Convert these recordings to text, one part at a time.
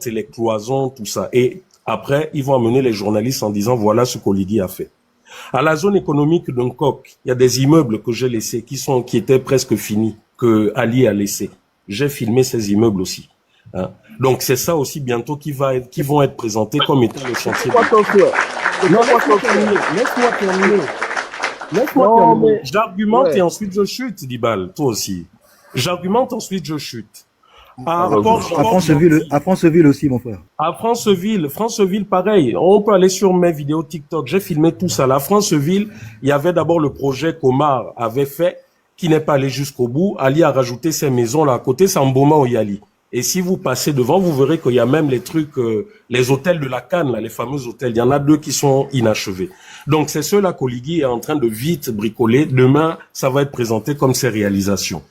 les cloisons, tout ça. Et après, ils vont amener les journalistes en disant voilà ce qu'Oligui a fait. À la zone économique d'un coq, il y a des immeubles que j'ai laissés qui étaient presque finis, que Ali a laissé. J'ai filmé ces immeubles aussi. Hein. Donc c'est ça aussi bientôt qui vont être présentés comme étant le chantier. Non, laisse-moi terminer. Laisse-moi terminer. J'argumente et ensuite je chute, Dibal, toi aussi. J'argumente, ensuite je chute. À Franceville aussi, mon frère. À Franceville, pareil. On peut aller sur mes vidéos TikTok. J'ai filmé tout ça. À Franceville, il y avait d'abord le projet qu'Omar avait fait, qui n'est pas allé jusqu'au bout. Ali a rajouté ces maisons là à côté, c'est Mboma Oyali. Et si vous passez devant, vous verrez qu'il y a même les trucs, les hôtels de la Cannes, là, les fameux hôtels. Il y en a 2 qui sont inachevés. Donc c'est ceux-là qu'Oligui est en train de vite bricoler. Demain, ça va être présenté comme ses réalisations.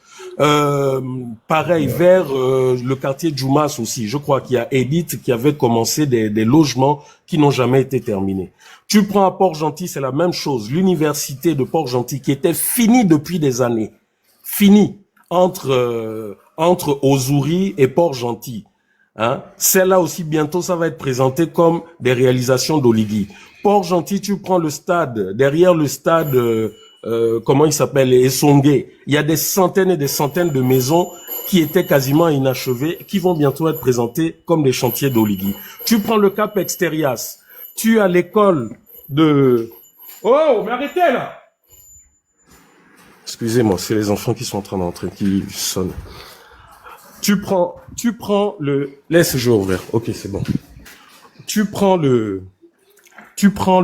Pareil, vers le quartier Djoumas aussi, je crois qu'il y a Edith qui avait commencé des logements qui n'ont jamais été terminés. Tu prends à Port-Gentil, c'est la même chose. L'université de Port-Gentil qui était finie depuis des années, finie entre Ozouri et Port-Gentil. Hein? Celle-là aussi, bientôt, ça va être présenté comme des réalisations d'Oligui. Port-Gentil, tu prends le stade, derrière le stade... comment il s'appelle, Essongué. Il y a des centaines et des centaines de maisons qui étaient quasiment inachevées, qui vont bientôt être présentées comme des chantiers d'Oligui. Tu prends le Cap Exterias, tu as l'école de... Oh, mais arrêtez là! Excusez-moi, c'est les enfants qui sont en train d'entrer, qui sonnent. Tu prends laisse, je vais ouvrir. Ok, c'est bon. Tu prends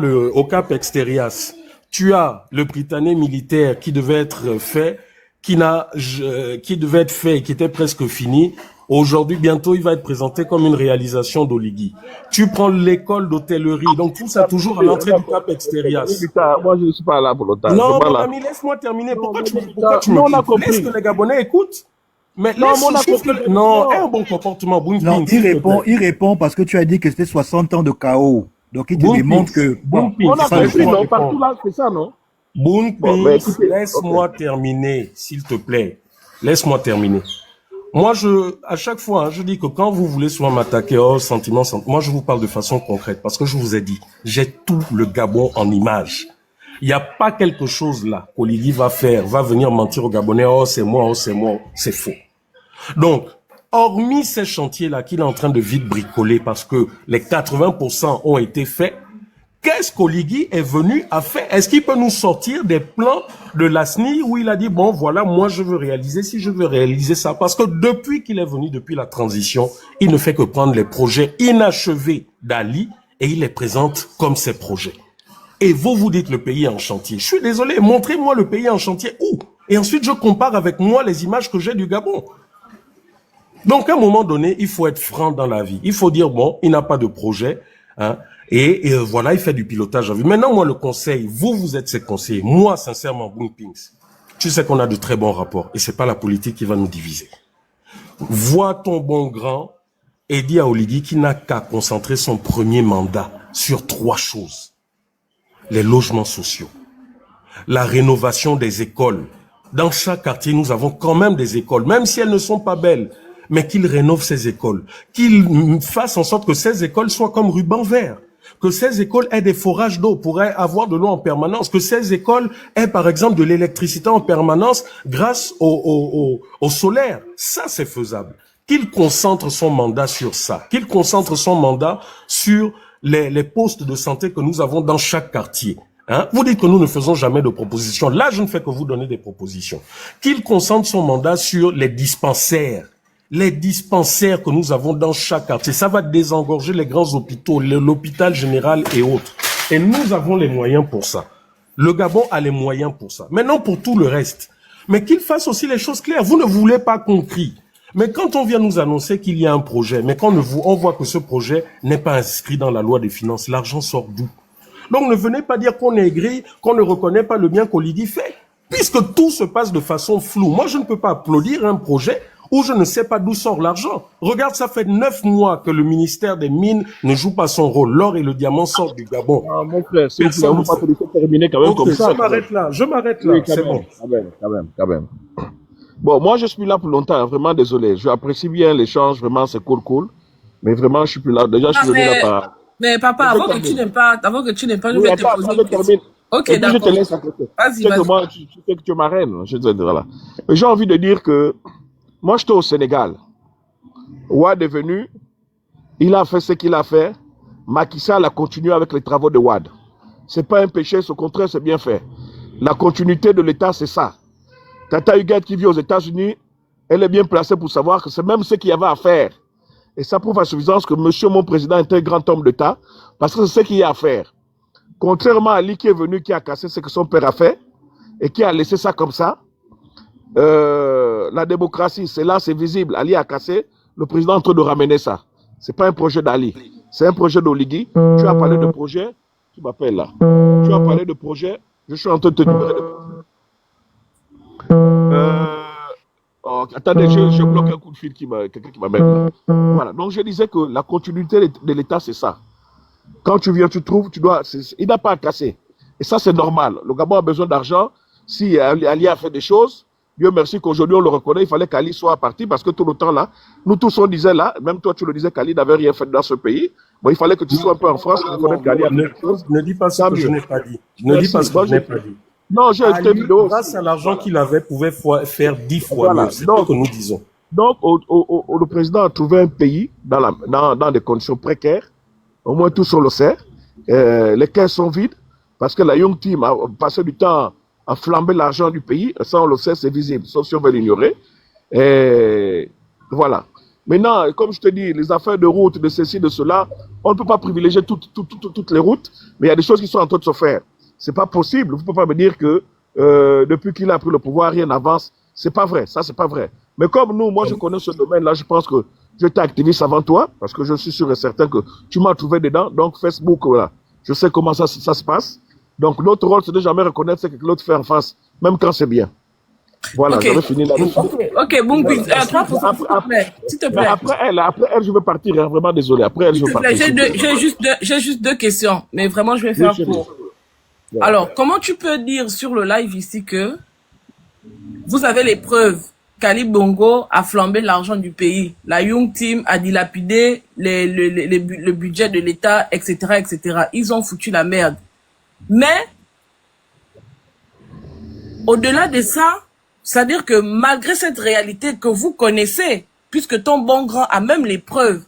au Cap Exterias. Tu as le Britannique militaire qui devait être fait, qui devait être fait et qui était presque fini. Aujourd'hui, bientôt, il va être présenté comme une réalisation d'Oligui. Tu prends l'école d'hôtellerie. Donc, tout ça toujours à l'entrée du Cap Exterias. Moi, je ne suis pas là pour longtemps. Non, mon ami, laisse-moi terminer. Pourquoi tu me dis? Laisse que les Gabonais écoutent. Mais non, un bon comportement. Non, il répond parce que tu as dit que c'était 60 ans de chaos. Donc, il te démontre que... Bon, on a compris, non? Partout là, c'est ça, non? Laisse-moi terminer, s'il te plaît. Laisse-moi terminer. Moi, à chaque fois, je dis que quand vous voulez souvent m'attaquer, moi, je vous parle de façon concrète parce que je vous ai dit, j'ai tout le Gabon en images. Il n'y a pas quelque chose là qu'Oligui va venir mentir aux Gabonais, c'est moi, c'est faux. Donc, hormis ces chantiers-là qu'il est en train de vite bricoler parce que les 80% ont été faits, qu'est-ce qu'Oligui est venu à faire? Est-ce qu'il peut nous sortir des plans de l'ASNI où il a dit, bon, voilà, moi, je veux réaliser ça? Parce que depuis qu'il est venu, depuis la transition, il ne fait que prendre les projets inachevés d'Ali et il les présente comme ses projets. Et vous dites le pays est en chantier. Je suis désolé, montrez-moi le pays en chantier où? Et ensuite, je compare avec moi les images que j'ai du Gabon. Donc, à un moment donné, il faut être franc dans la vie. Il faut dire, bon, il n'a pas de projet, hein, et voilà, il fait du pilotage à vue. Maintenant, moi, le conseil, vous êtes ses conseillers. Moi, sincèrement, Boonpings, tu sais qu'on a de très bons rapports, et c'est pas la politique qui va nous diviser. Vois ton bon grand et dis à Oligui qu'il n'a qu'à concentrer son premier mandat sur 3 choses. Les logements sociaux, la rénovation des écoles. Dans chaque quartier, nous avons quand même des écoles, même si elles ne sont pas belles, mais qu'il rénove ces écoles, qu'il fasse en sorte que ces écoles soient comme ruban vert, que ces écoles aient des forages d'eau pour avoir de l'eau en permanence, que ces écoles aient par exemple de l'électricité en permanence grâce au solaire. Ça, c'est faisable. Qu'il concentre son mandat sur ça, qu'il concentre son mandat sur les postes de santé que nous avons dans chaque quartier. Hein? Vous dites que nous ne faisons jamais de propositions. Là, je ne fais que vous donner des propositions. Qu'il concentre son mandat sur les dispensaires que nous avons dans chaque quartier. Ça va désengorger les grands hôpitaux, l'hôpital général et autres. Et nous avons les moyens pour ça. Le Gabon a les moyens pour ça. Maintenant, pour tout le reste. Mais qu'il fasse aussi les choses claires. Vous ne voulez pas qu'on crie. Mais quand on vient nous annoncer qu'il y a un projet, mais on voit que ce projet n'est pas inscrit dans la loi des finances, l'argent sort d'où? Donc ne venez pas dire qu'on est aigri, qu'on ne reconnaît pas le bien qu'Oligui fait, puisque tout se passe de façon floue. Moi, je ne peux pas applaudir un projet où je ne sais pas d'où sort l'argent. Regarde, ça fait 9 mois que le ministère des Mines ne joue pas son rôle. L'or et le diamant sortent du Gabon. Ah, mon frère, c'est on ne peut pas terminer quand même comme ça. Je m'arrête là, oui, c'est bon. Quand même. Bon, moi, je suis là pour longtemps, vraiment désolé. Je apprécie bien l'échange, vraiment, c'est cool. Mais vraiment, je suis plus là. Déjà, je suis venu là par... Mais papa, avant que tu n'aies pas, je Oui, vais te attends, poser je une question. termine. Ok, Et puis, je te d'accord. laisse à côté. Vas-y, Tu sais que vas-y. moi, tu sais que tu es ma reine. Voilà. J'ai envie de dire que moi, j'étais au Sénégal. Ouad est venu, il a fait ce qu'il a fait. Macky Sall a continué avec les travaux de Ouad. C'est pas un péché, au contraire, c'est bien fait. La continuité de l'État, c'est ça. Tata Huguette qui vit aux États-Unis, elle est bien placée pour savoir que c'est même ce qu'il y avait à faire. Et ça prouve à suffisance que monsieur, mon président, est un grand homme d'État, parce que c'est ce qu'il y a à faire. Contrairement à Ali qui est venu, qui a cassé ce que son père a fait, et qui a laissé ça comme ça, la démocratie, c'est là, c'est visible. Ali a cassé, le président est en train de ramener ça. C'est pas un projet d'Ali, c'est un projet d'Oligui. Tu as parlé de projet, tu m'appelles là. Tu as parlé de projet, je suis en train de te libérer de projet. Attendez, je bloque un coup de fil, quelqu'un qui m'amène là. Voilà, donc je disais que la continuité de l'État, c'est ça. Quand tu viens, tu trouves, il n'a pas à casser. Et ça, c'est normal. Le Gabon a besoin d'argent. Si Ali a fait des choses, Dieu merci qu'aujourd'hui on le reconnaît, il fallait qu'Ali soit parti parce que tout le temps là, nous tous on disait là, même toi tu le disais qu'Ali n'avait rien fait dans ce pays. Bon, il fallait que tu sois un peu en France pour reconnaître qu'Ali a fait des choses. Ne dis pas ce que je n'ai pas dit. Ne dis pas ce que je n'ai pas dit. Non, j'ai été vidéo. Grâce à l'argent qu'il avait, pouvait faire 10 fois mieux. C'est ce que nous disons. Donc, le président a trouvé un pays dans des conditions précaires. Au moins, tous on le sait. Les caisses sont vides parce que la Young Team a passé du temps à flamber l'argent du pays. Ça, on le sait, c'est visible, sauf si on veut l'ignorer. Et voilà. Maintenant, comme je te dis, les affaires de route, de ceci, de cela, on ne peut pas privilégier toutes les routes, mais il y a des choses qui sont en train de se faire. C'est pas possible. Vous ne pouvez pas me dire que depuis qu'il a pris le pouvoir, rien n'avance. C'est pas vrai. Ça, c'est pas vrai. Mais comme nous, moi, je connais ce domaine-là, je pense que j'étais activiste avant toi, parce que je suis sûr et certain que tu m'as trouvé dedans. Donc, Facebook, voilà. Je sais comment ça se passe. Donc, notre rôle, c'est de jamais reconnaître ce que l'autre fait en face, même quand c'est bien. Voilà, Ok. j'avais fini là-dessus. Ok, bon, 3%, s'il te plaît. Après elle, je veux partir. Hein, vraiment désolé. Après elle, je veux partir. J'ai juste deux questions, mais vraiment, je vais faire court. Alors, comment tu peux dire sur le live ici que vous avez les preuves qu'Ali Bongo a flambé l'argent du pays, la Young Team a dilapidé le budget de l'État, etc., etc. Ils ont foutu la merde. Mais, au-delà de ça, c'est-à-dire que malgré cette réalité que vous connaissez, puisque ton bon grand a même les preuves,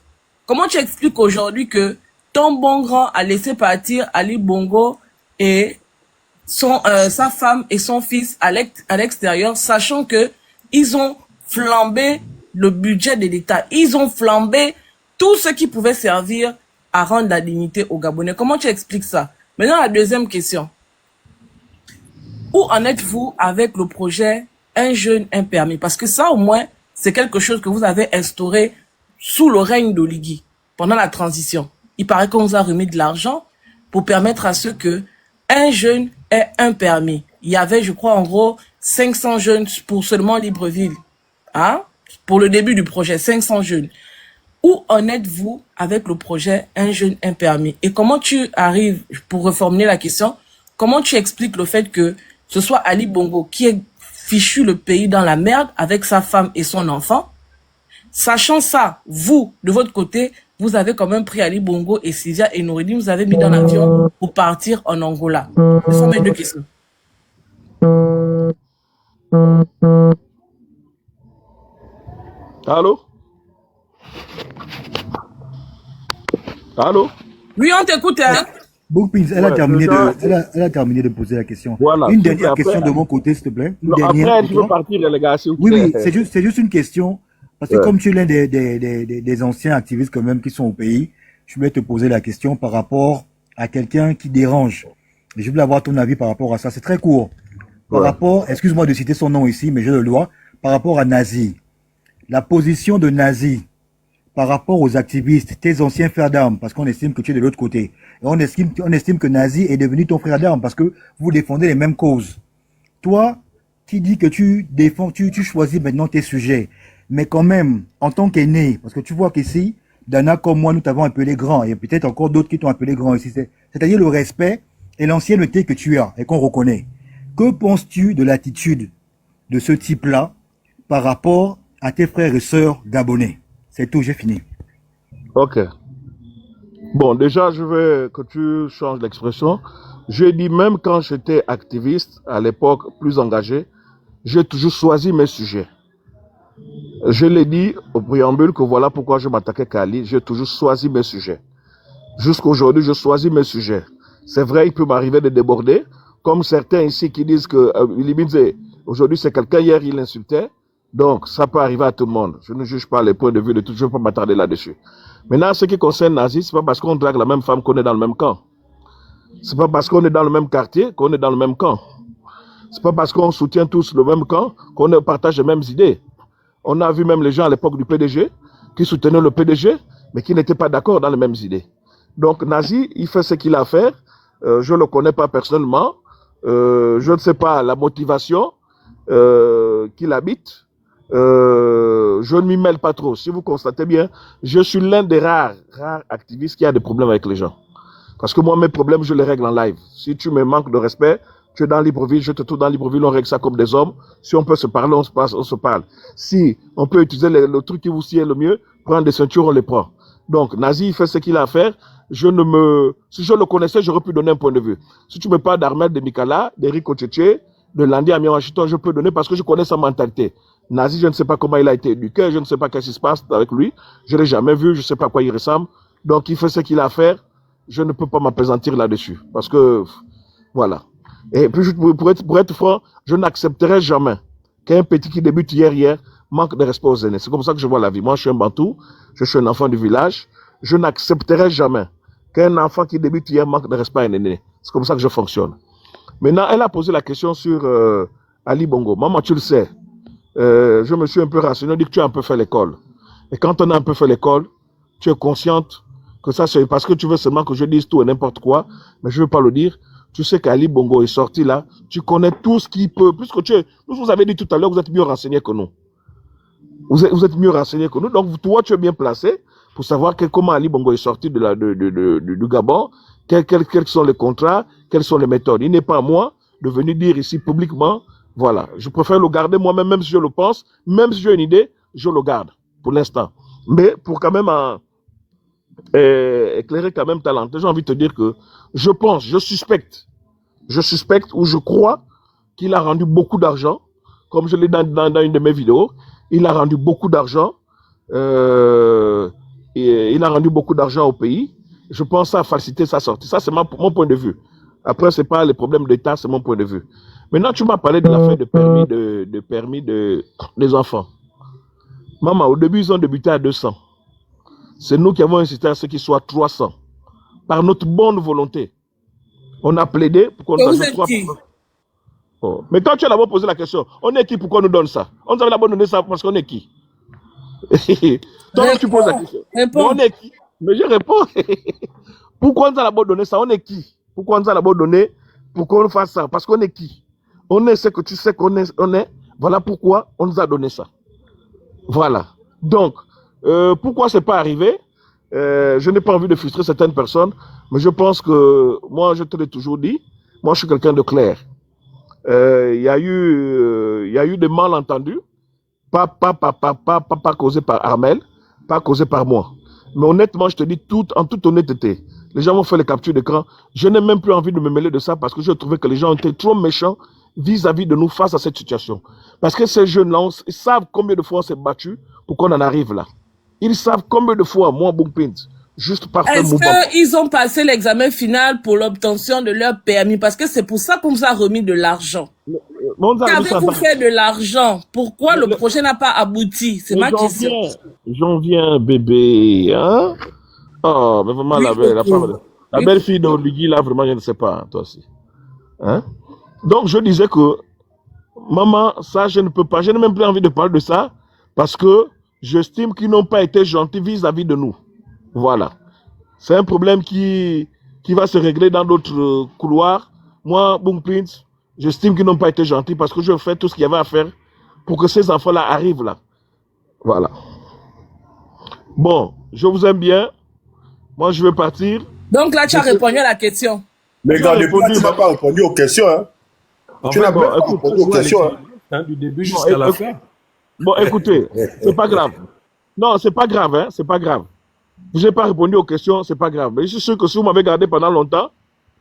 comment tu expliques aujourd'hui que ton bon grand a laissé partir Ali Bongo et sa femme et son fils à l'extérieur, sachant que ils ont flambé le budget de l'État. Ils ont flambé tout ce qui pouvait servir à rendre la dignité aux Gabonais. Comment tu expliques ça? Maintenant, la deuxième question. Où en êtes-vous avec le projet Un jeune, un permis? Parce que ça, au moins, c'est quelque chose que vous avez instauré sous le règne d'Oligui, pendant la transition. Il paraît qu'on vous a remis de l'argent pour permettre à ceux que un jeune ait un permis. Il y avait, je crois, en gros, 500 jeunes pour seulement Libreville. Hein? Pour le début du projet, 500 jeunes. Où en êtes-vous avec le projet Un jeune, un permis? Et comment tu arrives, pour reformuler la question, comment tu expliques le fait que ce soit Ali Bongo qui ait fichu le pays dans la merde avec sa femme et son enfant? Sachant ça, vous, de votre côté, vous avez quand même pris Ali Bongo et Sylvia et Noureddin, vous avez mis dans l'avion pour partir en Angola. Ce sont mes deux questions. Allô? Allô? Oui, on t'écoute. Hein? Bookpins, elle a terminé de poser la question. Voilà, Une dernière après, question de mon côté, s'il te plaît. Une non, dernière après, je veux partir, les gars, s'il vous Oui, plaît. oui, c'est juste une question. Parce que comme tu es l'un des anciens activistes quand même qui sont au pays, je voulais te poser la question par rapport à quelqu'un qui dérange. Et je voulais avoir ton avis par rapport à ça. C'est très court. Par rapport, excuse-moi de citer son nom ici, mais je le dois, par rapport à Nazi. La position de Nazi par rapport aux activistes, tes anciens frères d'armes, parce qu'on estime que tu es de l'autre côté. Et on estime que Nazi est devenu ton frère d'armes parce que vous défendez les mêmes causes. Toi, qui dis que tu défends, tu choisis maintenant tes sujets. Mais quand même, en tant qu'aîné, parce que tu vois qu'ici, Dana comme moi, nous t'avons appelé grand, et peut-être encore d'autres qui t'ont appelé grand ici. C'est-à-dire le respect et l'ancienneté que tu as et qu'on reconnaît. Que penses-tu de l'attitude de ce type-là par rapport à tes frères et sœurs gabonais? C'est tout, j'ai fini. Ok. Bon, déjà, je veux que tu changes l'expression. Je dis même quand j'étais activiste, à l'époque plus engagé, j'ai toujours choisi mes sujets. Je l'ai dit au préambule que voilà pourquoi je m'attaquais qu'à Ali. J'ai toujours choisi mes sujets. Jusqu'à aujourd'hui, je choisis mes sujets. C'est vrai, il peut m'arriver de déborder, comme certains ici qui disent que aujourd'hui c'est quelqu'un, hier il insultait. Donc, ça peut arriver à tout le monde. Je ne juge pas les points de vue de tout, je ne peux pas m'attarder là-dessus. Maintenant, ce qui concerne Nazi, c'est pas parce qu'on drague la même femme qu'on est dans le même camp. C'est pas parce qu'on est dans le même quartier qu'on est dans le même camp. C'est pas parce qu'on soutient tous le même camp qu'on partage les mêmes idées. On a vu même les gens à l'époque du PDG qui soutenaient le PDG, mais qui n'étaient pas d'accord dans les mêmes idées. Donc, Nazi, il fait ce qu'il a à faire. Je ne le connais pas personnellement. Je ne sais pas la motivation qu'il habite. Je ne m'y mêle pas trop. Si vous constatez bien, je suis l'un des rares activistes qui a des problèmes avec les gens. Parce que moi, mes problèmes, je les règle en live. Si tu me manques de respect, tu es dans Libreville, je te trouve dans Libreville, on règle ça comme des hommes. Si on peut se parler, on se parle. Si on peut utiliser le truc qui vous sied le mieux, prendre des ceintures, on les prend. Donc, Nazi, il fait ce qu'il a à faire. Si je le connaissais, j'aurais pu donner un point de vue. Si tu me parles d'Ahmed, de Mikala, d'Eric Ocheche, de Landy Amiens Washington, je peux donner parce que je connais sa mentalité. Nazi, je ne sais pas comment il a été éduqué, je ne sais pas qu'est-ce qui se passe avec lui. Je ne l'ai jamais vu, je ne sais pas à quoi il ressemble. Donc, il fait ce qu'il a à faire. Je ne peux pas m'appesantir là-dessus. Parce que, voilà. Et puis, pour être franc, je n'accepterai jamais qu'un petit qui débute hier, manque de respect aux aînés. C'est comme ça que je vois la vie. Moi, je suis un Bantou, je suis un enfant du village. Je n'accepterai jamais qu'un enfant qui débute hier manque de respect à un aîné. C'est comme ça que je fonctionne. Maintenant, elle a posé la question sur Ali Bongo. Maman, tu le sais, je me suis un peu renseigné, on dit que tu as un peu fait l'école. Et quand on a un peu fait l'école, tu es consciente que ça, c'est parce que tu veux seulement que je dise tout et n'importe quoi, mais je ne veux pas le dire. Tu sais qu'Ali Bongo est sorti là, tu connais tout ce qu'il peut. Puisque vous avez dit tout à l'heure, vous êtes mieux renseigné que nous. Vous êtes mieux renseigné que nous. Donc, toi, tu es bien placé pour savoir comment Ali Bongo est sorti du Gabon, quels sont les contrats, quelles sont les méthodes. Il n'est pas à moi de venir dire ici publiquement, voilà, je préfère le garder moi-même, même si je le pense, même si j'ai une idée, je le garde pour l'instant. Mais pour quand même éclairer quand même talent, j'ai envie de te dire que je pense, je suspecte ou je crois qu'il a rendu beaucoup d'argent, comme je l'ai dit dans une de mes vidéos, il a rendu beaucoup d'argent. Il a rendu beaucoup d'argent au pays. Je pense que ça a facilité sa sortie. Ça, c'est mon point de vue. Après, ce n'est pas les problèmes d'État, c'est mon point de vue. Maintenant, tu m'as parlé de l'affaire de permis des enfants. Maman, au début, ils ont débuté à 200. C'est nous qui avons insisté à ce qu'ils soient 300. Par notre bonne volonté. On a plaidé pour qu'on donne 300. Oh. Mais quand tu as d'abord posé la question, on est qui, pourquoi on nous donne ça? On nous avait d'abord donné ça parce qu'on est qui? Toi, tu poses la question. Mais on est qui? Mais je réponds. Pourquoi on nous a d'abord donné ça? On est qui? Pourquoi on nous a d'abord donné pour qu'on fasse ça? Parce qu'on est qui? On est ce que tu sais qu'on est. Voilà pourquoi on nous a donné ça. Voilà. Donc, pourquoi c'est pas arrivé? Je n'ai pas envie de frustrer certaines personnes, mais je pense que, moi, je te l'ai toujours dit, moi, je suis quelqu'un de clair. Il y a eu des malentendus, pas causés par Armel, pas causés par moi. Mais honnêtement, je te dis en toute honnêteté, les gens m'ont fait les captures d'écran. Je n'ai même plus envie de me mêler de ça parce que je trouvais que les gens étaient trop méchants vis-à-vis de nous face à cette situation. Parce que ces jeunes-là, ils savent combien de fois on s'est battu pour qu'on en arrive là. Ils savent combien de fois, moi, Bookpint, juste par Est-ce qu'ils ont passé l'examen final pour l'obtention de leur permis? Parce que c'est pour ça qu'on vous a remis de l'argent. Qu'avez-vous fait de l'argent? Pourquoi le projet n'a pas abouti? C'est ma question. J'en viens, bébé. Hein? Oh, mais vraiment, la belle fille d'Oligi, là, vraiment, je ne sais pas, toi aussi. Hein? Donc, je disais que, maman, ça, je ne peux pas, je n'ai même plus envie de parler de ça, parce que j'estime qu'ils n'ont pas été gentils vis-à-vis de nous. Voilà. C'est un problème qui va se régler dans d'autres couloirs. Moi, Bookpint, j'estime qu'ils n'ont pas été gentils parce que je fais tout ce qu'il y avait à faire pour que ces enfants-là arrivent là. Voilà. Bon, je vous aime bien. Moi, je vais partir. Donc là, tu as répondu à la question. Mais dans les tu n'as pas répondu aux questions. Hein. Tu n'as pas répondu aux questions. Hein. Du début jusqu'à la fin. Bon, écoutez, c'est pas grave. Non, c'est pas grave, hein, c'est pas grave. Vous n'avez pas répondu aux questions, c'est pas grave. Mais je suis sûr que si vous m'avez gardé pendant longtemps,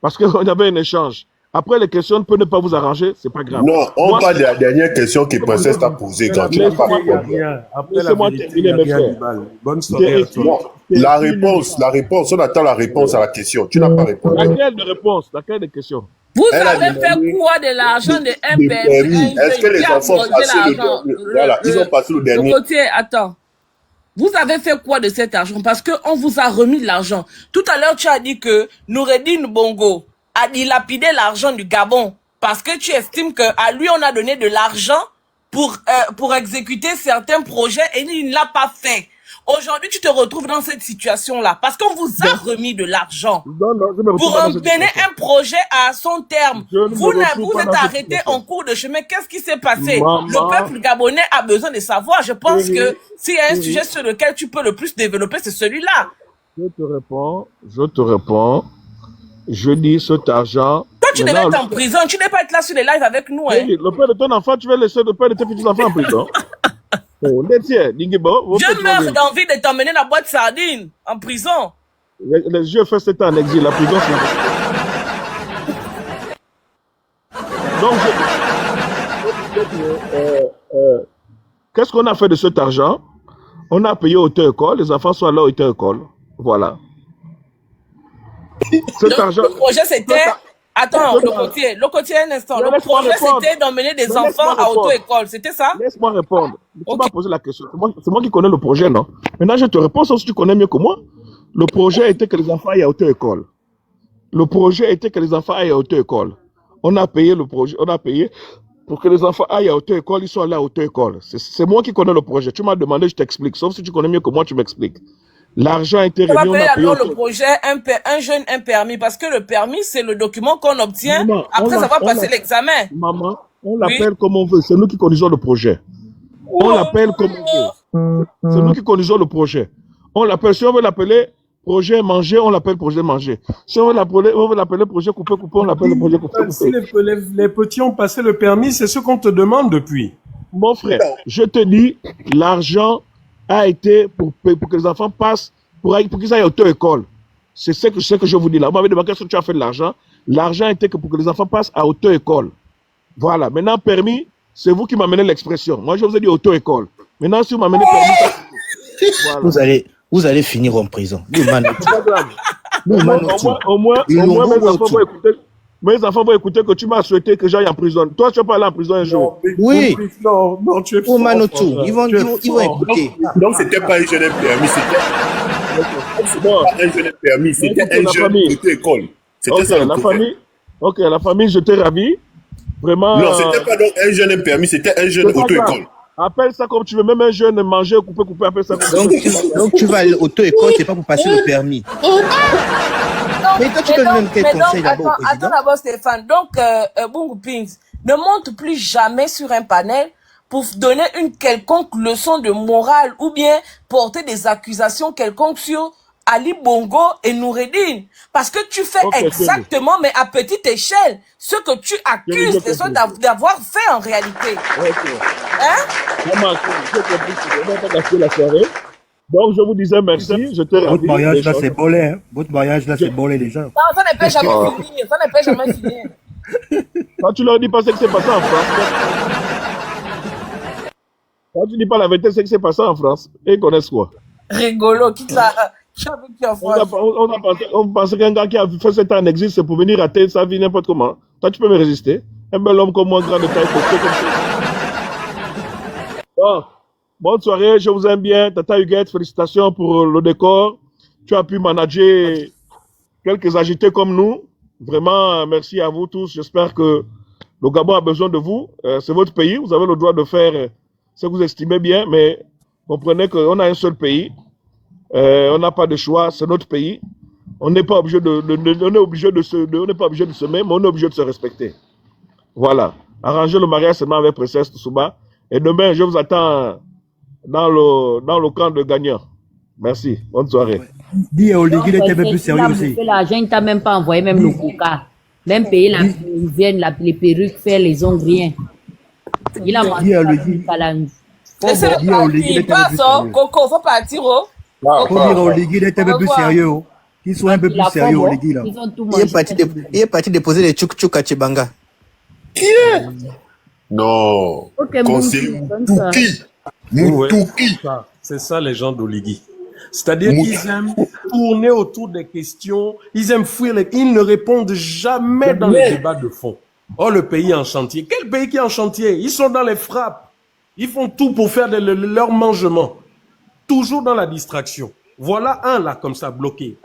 parce qu'on avait un échange, après les questions ne peuvent ne pas vous arranger, c'est pas grave. Non, on parle de la dernière question que Princesse t'a posée quand tu n'as pas répondu. Laissez-moi terminer, mes frères. Bonne soirée à tous. Non, la réponse, on attend la réponse à la question. Tu n'as pas répondu. Laquelle de réponse? Laquelle des questions? Vous Elle a avez fait demandé quoi de l'argent de un des permis? permis. Est-ce que les enfants ont passé le dernier? Voilà, ils ont passé le dernier. Le côté, attends. Vous avez fait quoi de cet argent? Parce qu'on vous a remis de l'argent. Tout à l'heure, tu as dit que Noureddin Bongo a dilapidé l'argent du Gabon parce que tu estimes qu'à lui, on a donné de l'argent pour exécuter certains projets et il ne l'a pas fait. Aujourd'hui, tu te retrouves dans cette situation-là parce qu'on vous a remis de l'argent pour emmener un projet à son terme. Vous êtes arrêté en cours de chemin. Qu'est-ce qui s'est passé? Le peuple gabonais a besoin de savoir. Je pense que s'il y a un sujet sur lequel tu peux le plus développer, c'est celui-là. Je te réponds. Je dis cet argent. Toi, tu devais être en prison. Tu n'es pas être là sur les lives avec nous. Hein. Le père de ton enfant, tu vas laisser le père de tes petits enfants en prison. Je meurs d'envie de t'emmener la boîte sardine en prison. Les yeux fait 7 ans en exil. La prison, c'est... Donc, qu'est-ce qu'on a fait de cet argent? On a payé auto-école. Les enfants sont allés à auto-école. Voilà. Cet argent... Le projet, c'était... Attends, le côté un instant. Le projet, c'était d'emmener des enfants à auto-école. C'était ça? Laisse-moi répondre. Tu m'as posé la question. C'est moi qui connais le projet, non? Maintenant, je te réponds, sauf si tu connais mieux que moi. Le projet était que les enfants aillent à auto-école. Le projet était que les enfants aillent à auto-école. On a payé le projet, on a payé pour que les enfants aillent à auto-école, ils sont allés à auto-école. C'est moi qui connais le projet. Tu m'as demandé, je t'explique. Sauf si tu connais mieux que moi, tu m'expliques. L'argent a été remis, on a payé le projet, un jeune, un permis. Parce que le permis, c'est le document qu'on obtient après avoir passé l'examen. Maman, on l'appelle comme on veut. C'est nous qui conduisons le projet. On l'appelle comme on veut. C'est nous qui conduisons le projet. On l'appelle, si on veut l'appeler projet manger, on l'appelle projet manger. Si on veut l'appeler projet couper, on l'appelle le projet couper. Si les petits ont passé le permis, c'est ce qu'on te demande depuis. Mon frère, je te dis, l'argent a été pour que les enfants passent, pour qu'ils aillent à auto-école. C'est ce que je vous dis là. Vous m'avez demandé ce que tu as fait de l'argent. L'argent était que pour que les enfants passent à auto-école. Voilà. Maintenant, permis, c'est vous qui m'amenez l'expression. Moi, je vous ai dit auto-école. Maintenant, si vous m'amenez permis, voilà. Vous allez finir en prison. Au moins, mes enfants vont écouter que tu m'as souhaité que j'aille en prison. Toi, tu vas pas aller en prison un jour. Oui. Non, tu es fort. Ils vont écouter. Donc, c'était pas un jeune permis, c'était un jeune permis, c'était un jeune auto-école. C'était ça la famille. Ok, la famille, je t'ai ravi. Vraiment. Non, c'était pas donc un jeune permis, c'était un jeune auto-école. Appelle ça comme tu veux, même un jeune manger, couper, appelle ça comme tu veux. Donc tu vas aller auto-école, c'est pas pour passer le permis. Mais toi, tu donnes même quel conseil d'abord au président? Attends d'abord, Stéphane. Donc, Bungu Pings, ne monte plus jamais sur un panel pour donner une quelconque leçon de morale ou bien porter des accusations quelconques sur Ali Bongo et Noureddin. Parce que tu fais exactement, mais à petite échelle, ce que tu accuses les autres d'avoir fait en réalité. Hein? Donc, je vous disais merci. Je te remercie. Votre mariage là, c'est bolé. Hein? Votre mariage là, c'est bolé déjà. Non, ça ne peut jamais finir. Ça ne peut jamais finir. Quand tu leur dis pas ce qui s'est passé en France, quand tu dis pas la vérité, c'est ce qui s'est passé en France, et ils connaissent quoi? Rigolo, quitte la... On pensait qu'un gars qui a fait 7 ans en exil, c'est pour venir rater sa vie n'importe comment. Toi, tu peux me résister. Un bel homme comme moi, grand de taille, bon, bonne soirée, je vous aime bien. Tata Huguette, félicitations pour le décor. Tu as pu manager quelques agités comme nous. Vraiment, merci à vous tous. J'espère que le Gabon a besoin de vous. C'est votre pays. Vous avez le droit de faire ce que vous estimez bien, mais comprenez qu'on a un seul pays. On n'a pas de choix, c'est notre pays. On n'est pas obligé on n'est pas obligé de s'aimer, mais on est obligé de se respecter. Voilà. Arrangez le mariage seulement avec Princesse Tsouba. Et demain, je vous attends dans le camp de gagnants. Merci. Bonne soirée. Dis à Oligui, il était un peu plus sérieux aussi. L'argent, il t'a même pas envoyé, même le coca. Même payer la vienne, les perruques, faire les ongles, rien. Il a mangé Dis à Oligui. Laissez-le partir. Passe, Coco, faut partir, oh. Ah, Faut dire au Ligui d'être un peu plus sérieux. Qu'il soit un peu plus sérieux au Ligui, là. Ils ont tout Il est mangé. il est parti déposer les tchouk-tchouk à Chibanga. Qui est? Non. Ok, Conseiller bon, comme ça. Moutouki. Ouais, Moutouki. c'est ça les gens d'Oligui. C'est-à-dire qu'ils aiment tourner autour des questions, ils aiment fuir ils ne répondent jamais dans les débats de fond. Oh, le pays est en chantier. Quel pays qui est en chantier? Ils sont dans les frappes. Ils font tout pour faire leur mangement. Toujours dans la distraction. Voilà un là, comme ça, bloqué.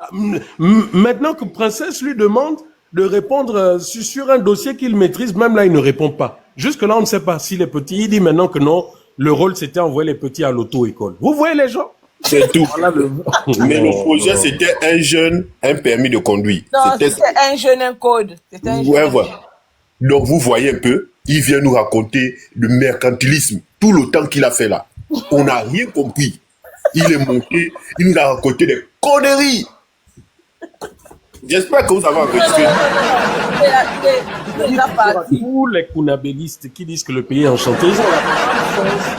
Maintenant que Princesse lui demande de répondre sur un dossier qu'il maîtrise, même là, il ne répond pas. Jusque-là, on ne sait pas si les petits, il dit maintenant que non, le rôle, c'était envoyer les petits à l'auto-école. Vous voyez les gens? C'est tout. Voilà Mais le projet, c'était un jeune, un permis de conduire. Non, c'était un jeune, un code. C'était un Ouais, jeune. voilà. Donc, vous voyez un peu, il vient nous raconter le mercantilisme, tout le temps qu'il a fait là. On n'a rien compris. Il est monté, il nous a raconté des conneries. J'espère que vous avez enregistré. Tous les kounabélistes qui disent que le pays est en chantier, ils ont la conscience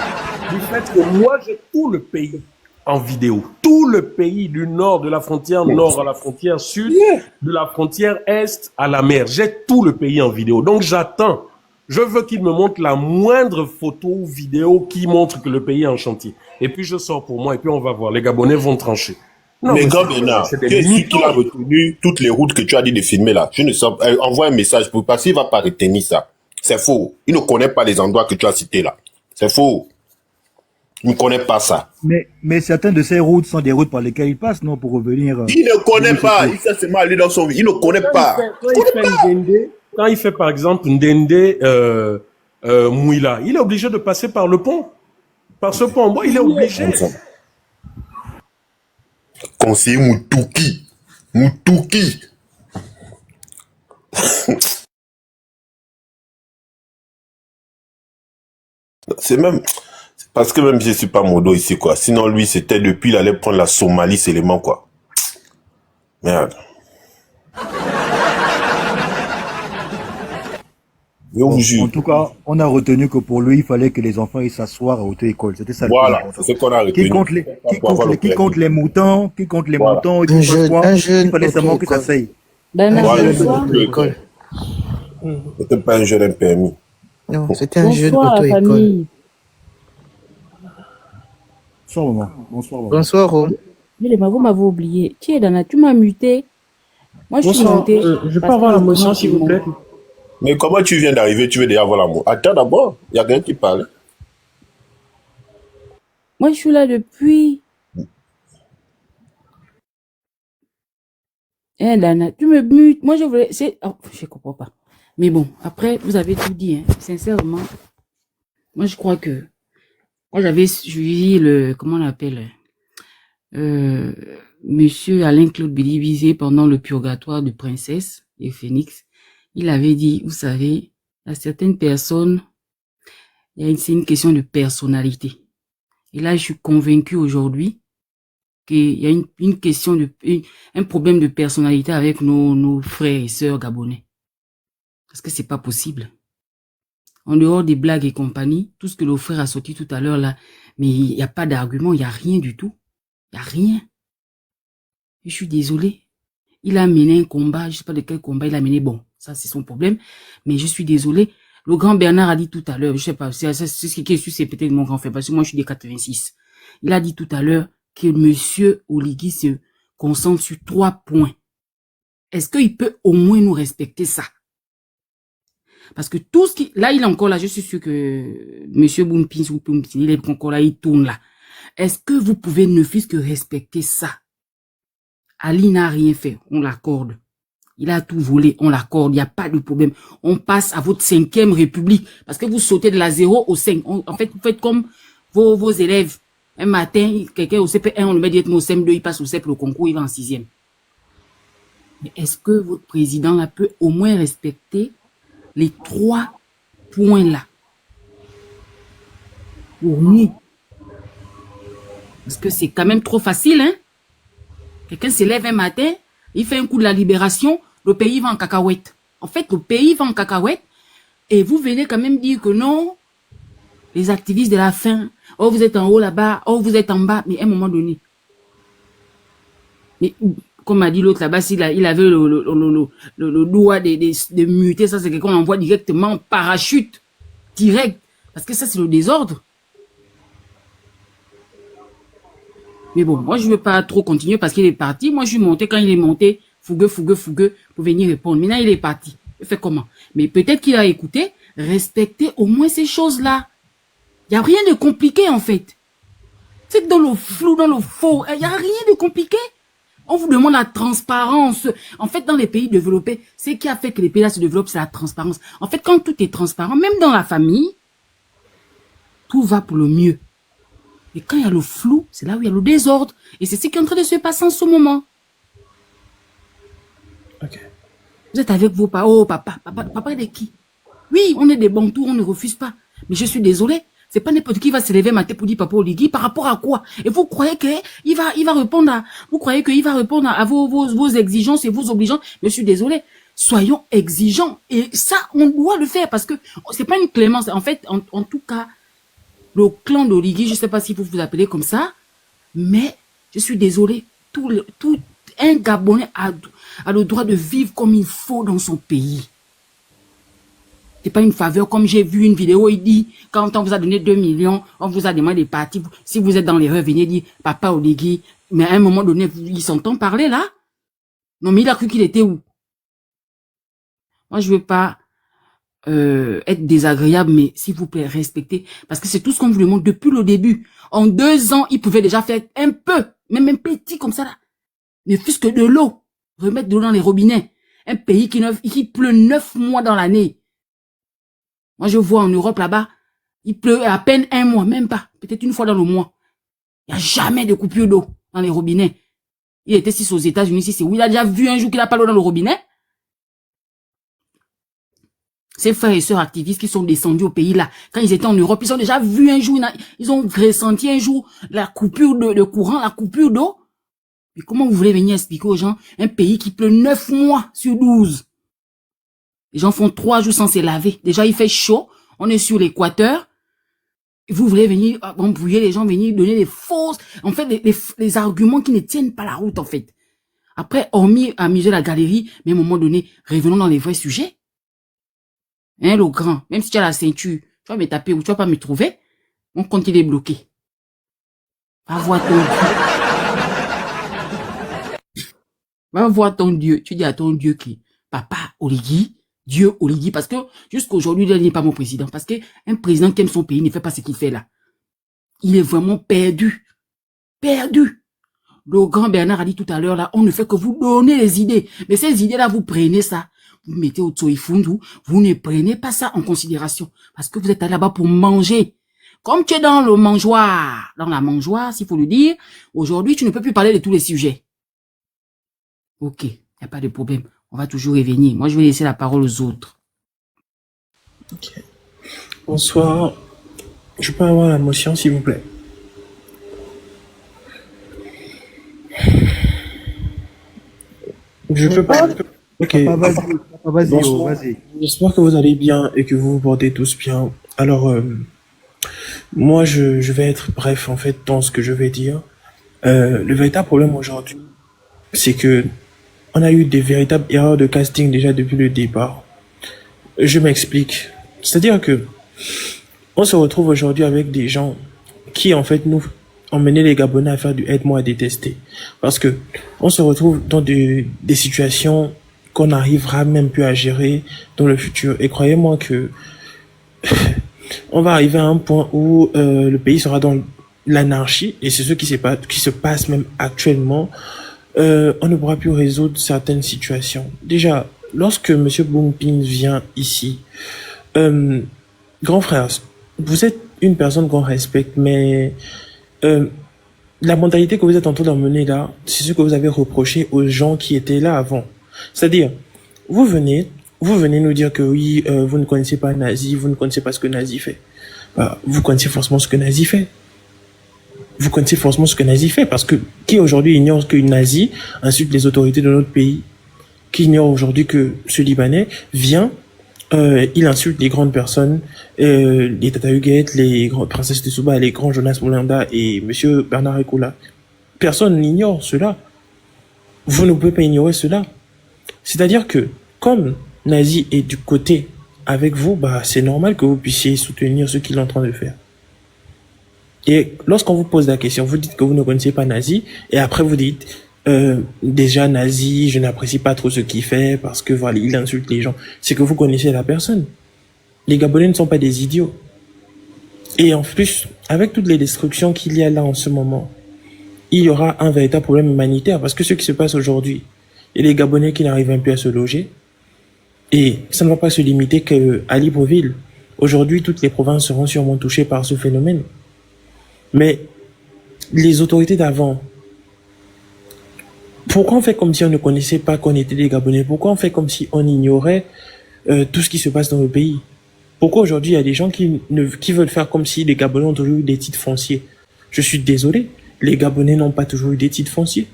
du fait que moi, j'ai tout le pays en vidéo. Tout le pays du nord, de la frontière nord à la frontière sud, de la frontière est à la mer. J'ai tout le pays en vidéo. Donc, j'attends. Je veux qu'il me montre la moindre photo ou vidéo qui montre que le pays est en chantier. Et puis, je sors pour moi et puis on va voir. Les Gabonais vont trancher. Non, mais grand Bernard, qui est celui qui a retenu toutes les routes que tu as dit de filmer là? Je ne sais pas. Envoie un message pour passer, il ne va pas retenir ça. C'est faux. Il ne connaît pas les endroits que tu as cités là. C'est faux. Il ne connaît pas ça. Mais certaines de ces routes sont des routes par lesquelles il passe, non, pour revenir. Il ne connaît pas. Il sait seulement aller dans son vie. Il ne connaît pas. Quand il fait par exemple Ndende Mouila, il est obligé de passer par le pont. Par ce pont, moi, il est obligé. Conseiller Moutouki. Moutouki. C'est même... Parce que même je ne suis pas modo ici, quoi. Sinon, lui, c'était depuis, il allait prendre la Somalie, c'est l'élément, quoi. Merde. Je vous jure. En tout cas, on a retenu que pour lui, il fallait que les enfants ils s'assoient à auto-école. C'était ça. Voilà, c'est ce qu'on a retenu. Qui compte les moutons, qui compte les moutons, il fallait seulement que ça s'aille. C'était pas un jeune permis. Non, c'était un jeune auto-école. Bonsoir, maman. Bonsoir, maman. Bonsoir, Rome. Mais vous m'avez oublié. Tu es Dana, tu m'as muté. Moi, je suis montée. Je peux avoir la motion, s'il vous plaît? Mais comment tu viens d'arriver, tu veux déjà avoir l'amour? Attends d'abord, il y a quelqu'un qui parle. Moi, je suis là depuis. Dana, tu me mutes. Moi, je voulais. Oh, je comprends pas. Mais bon, après, vous avez tout dit, hein. Sincèrement. Moi, je crois que. Moi, j'avais suivi comment on appelle, Monsieur Alain-Claude Bélivisé pendant le purgatoire de Princesse et Phoenix. Il avait dit, vous savez, à certaines personnes, c'est une question de personnalité. Et là, je suis convaincu aujourd'hui qu'il y a une question un problème de personnalité avec nos frères et sœurs gabonais. Parce que c'est pas possible. En dehors des blagues et compagnie, tout ce que le frère a sorti tout à l'heure là, mais il n'y a pas d'argument, il n'y a rien du tout. Il n'y a rien. Je suis désolé. Il a mené un combat, je sais pas de quel combat il a mené, bon, ça c'est son problème, mais je suis désolé. Le grand Bernard a dit tout à l'heure, je sais pas, c'est ce qui est sûr, c'est peut-être mon grand frère, parce que moi je suis des 86. Il a dit tout à l'heure que monsieur Oligui se concentre sur 3 points. Est-ce qu'il peut au moins nous respecter ça? Parce que tout ce qui... Là, il est encore là. Je suis sûr que monsieur Boumpin, il est encore là, il tourne là. Est-ce que vous pouvez ne fût-ce que respecter ça? Ali n'a rien fait. On l'accorde. Il a tout volé. On l'accorde. Il n'y a pas de problème. On passe à votre 5e République. Parce que vous sautez de la 0 au 5. En fait, vous faites comme vos élèves. Un matin, quelqu'un au CP1, on le met directement au CM2, il passe au CP, le concours, il va en 6e. Mais est-ce que votre président là peut au moins respecter les 3 points là pour nous? Parce que c'est quand même trop facile, hein? Quelqu'un se lève un matin, il fait un coup de la libération, le pays va en cacahuète. En fait, le pays va en cacahuète et vous venez quand même dire que non, les activistes de la faim, oh vous êtes en haut là-bas, oh vous êtes en bas, mais à un moment donné, Mais comme a dit l'autre là-bas, il avait le doigt de muter, ça c'est qu'on envoie directement en parachute, direct. Parce que ça c'est le désordre. Mais bon, moi je ne veux pas trop continuer parce qu'il est parti. Moi je suis monté, quand il est monté, fougueux, pour venir répondre. Maintenant il est parti. Il fait comment? Mais peut-être qu'il a écouté, respecter au moins ces choses-là. Il n'y a rien de compliqué en fait. C'est que dans le flou, dans le faux, il n'y a rien de compliqué. On vous demande la transparence. En fait, dans les pays développés, ce qui a fait que les pays là se développent, c'est la transparence. En fait, quand tout est transparent, même dans la famille, tout va pour le mieux. Et quand il y a le flou, c'est là où il y a le désordre. Et c'est ce qui est en train de se passer en ce moment. Ok. Vous êtes avec vos parents. Oh, papa de qui? Oui, on est des bons tours, on ne refuse pas. Mais je suis désolé. C'est pas n'importe qui va se lever matin pour dire papa Oligui par rapport à quoi? Et vous croyez qu'il va répondre à vos exigences et vos obligeances? Mais je suis désolé. Soyons exigeants. Et ça, on doit le faire parce que c'est pas une clémence. En fait, en tout cas, le clan d'Oligui, je sais pas si vous vous appelez comme ça, mais je suis désolé. Tout un Gabonais a le droit de vivre comme il faut dans son pays. C'est pas une faveur, comme j'ai vu une vidéo, il dit, quand on vous a donné 2 millions, on vous a demandé de partir. Si vous êtes dans l'erreur, venez dire, papa Oligui. Mais à un moment donné, il s'entend parler là. Non, mais il a cru qu'il était où? Moi, je veux pas être désagréable, mais s'il vous plaît, respectez. Parce que c'est tout ce qu'on vous demande depuis le début. En 2 ans, il pouvait déjà faire un peu, même un petit comme ça là. Ne fût-ce que de l'eau. Remettre de l'eau dans les robinets. Un pays qui pleut 9 mois dans l'année. Moi, je vois en Europe là-bas, il pleut à peine 1 mois, même pas. Peut-être une fois dans le mois. Il n'y a jamais de coupure d'eau dans les robinets. Il était ici aux États-Unis, c'est où il a déjà vu un jour qu'il n'a pas l'eau dans le robinet. Ces frères et sœurs activistes qui sont descendus au pays là, quand ils étaient en Europe, ils ont déjà vu un jour, ils ont ressenti un jour la coupure de courant, la coupure d'eau. Mais comment vous voulez venir expliquer aux gens un pays qui pleut 9 mois sur 12? Les gens font 3 jours sans se laver. Déjà, il fait chaud. On est sur l'équateur. Vous voulez venir embrouiller les gens, venir donner des fausses, en fait, des arguments qui ne tiennent pas la route, en fait. Après, hormis amuser la galerie, mais à un moment donné, revenons dans les vrais sujets. Hein, le grand, même si tu as la ceinture, tu vas me taper ou tu vas pas me trouver, mon compte il est bloqué. Va voir ton Dieu. Va voir ton Dieu. Tu dis à ton Dieu qui, papa Oligui, Dieu Oligui, parce que jusqu'aujourd'hui, il n'est pas mon président. Parce qu'un président qui aime son pays ne fait pas ce qu'il fait là. Il est vraiment perdu. Perdu. Le grand Bernard a dit tout à l'heure là, on ne fait que vous donner les idées. Mais ces idées-là, vous prenez ça. Vous mettez au Tsoifundu. Vous ne prenez pas ça en considération. Parce que vous êtes là-bas pour manger. Comme tu es dans le mangeoire, dans la mangeoire, s'il faut le dire, aujourd'hui, tu ne peux plus parler de tous les sujets. Ok, il n'y a pas de problème. On va toujours revenir. Moi, je vais laisser la parole aux autres. Ok. Bonsoir. Je peux avoir la motion, s'il vous plaît? Je peux pas. Ok. Vas-y. J'espère que vous allez bien et que vous vous portez tous bien. Alors, moi, je vais être bref, en fait, dans ce que je vais dire. Le véritable problème aujourd'hui, c'est que on a eu des véritables erreurs de casting déjà depuis le départ. Je m'explique. C'est-à-dire que on se retrouve aujourd'hui avec des gens qui, en fait, nous ont mené les Gabonais à faire du aide-moi à détester. Parce que on se retrouve dans des situations qu'on n'arrivera même plus à gérer dans le futur. Et croyez-moi que on va arriver à un point où le pays sera dans l'anarchie, et c'est ce qui se passe même actuellement. On ne pourra plus résoudre certaines situations. Déjà, lorsque Monsieur Bompin vient ici, grand frère, vous êtes une personne qu'on respecte, mais la mentalité que vous êtes en train d'emmener là, c'est ce que vous avez reproché aux gens qui étaient là avant. C'est-à-dire, vous venez nous dire que oui, vous ne connaissez pas Nazi, vous ne connaissez pas ce que Nazi fait. Vous connaissez forcément ce que Nazi fait. Vous connaissez forcément ce que Nazi fait, parce que qui aujourd'hui ignore que Nazi insulte les autorités de notre pays, qui ignore aujourd'hui que ce Libanais vient, il insulte les grandes personnes, les Tata Huguette, les grandes princesses de Souba, les grands Jonas Moulanda et Monsieur Bernard Ekoula. Personne n'ignore cela. vous ne pouvez pas ignorer cela. C'est-à-dire que, comme Nazi est du côté avec vous, bah, c'est normal que vous puissiez soutenir ce qu'il est en train de faire. Et lorsqu'on vous pose la question, vous dites que vous ne connaissez pas Nazi, et après vous dites, déjà Nazi, je n'apprécie pas trop ce qu'il fait, parce que voilà, il insulte les gens. C'est que vous connaissez la personne. Les Gabonais ne sont pas des idiots. Et en plus, avec toutes les destructions qu'il y a là en ce moment, il y aura un véritable problème humanitaire, parce que ce qui se passe aujourd'hui, et les Gabonais qui n'arrivent même plus à se loger, et ça ne va pas se limiter qu'à Libreville. Aujourd'hui, toutes les provinces seront sûrement touchées par ce phénomène. Mais les autorités d'avant, pourquoi on fait comme si on ne connaissait pas qu'on était des Gabonais? Pourquoi on fait comme si on ignorait tout ce qui se passe dans le pays? Pourquoi aujourd'hui il y a des gens qui veulent faire comme si les Gabonais ont toujours eu des titres fonciers? Je suis désolé, les Gabonais n'ont pas toujours eu des titres fonciers.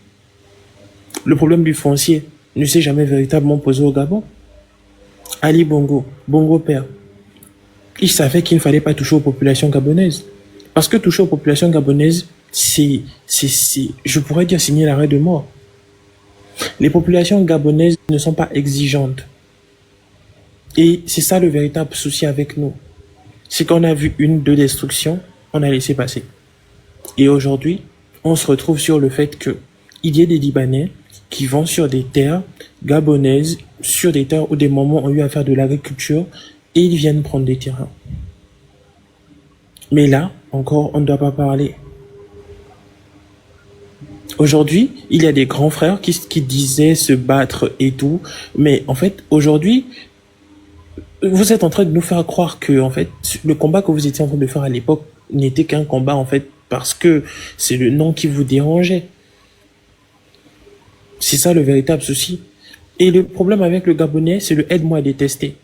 Le problème du foncier ne s'est jamais véritablement posé au Gabon. Ali Bongo, Bongo Père, il savait qu'il ne fallait pas toucher aux populations gabonaises. Parce que toucher aux populations gabonaises, c'est, je pourrais dire, signer l'arrêt de mort. Les populations gabonaises ne sont pas exigeantes. Et c'est ça le véritable souci avec nous. C'est qu'on a vu deux destructions, on a laissé passer. Et aujourd'hui, on se retrouve sur le fait que il y ait des Libanais qui vont sur des terres gabonaises, sur des terres où des mamans ont eu à faire de l'agriculture, et ils viennent prendre des terrains. Mais là, encore, on ne doit pas parler. Aujourd'hui, il y a des grands frères qui disaient se battre et tout, mais en fait, aujourd'hui, vous êtes en train de nous faire croire que, en fait, le combat que vous étiez en train de faire à l'époque n'était qu'un combat, en fait, parce que c'est le nom qui vous dérangeait. C'est ça le véritable souci. Et le problème avec le Gabonais, c'est le aide-moi à détester.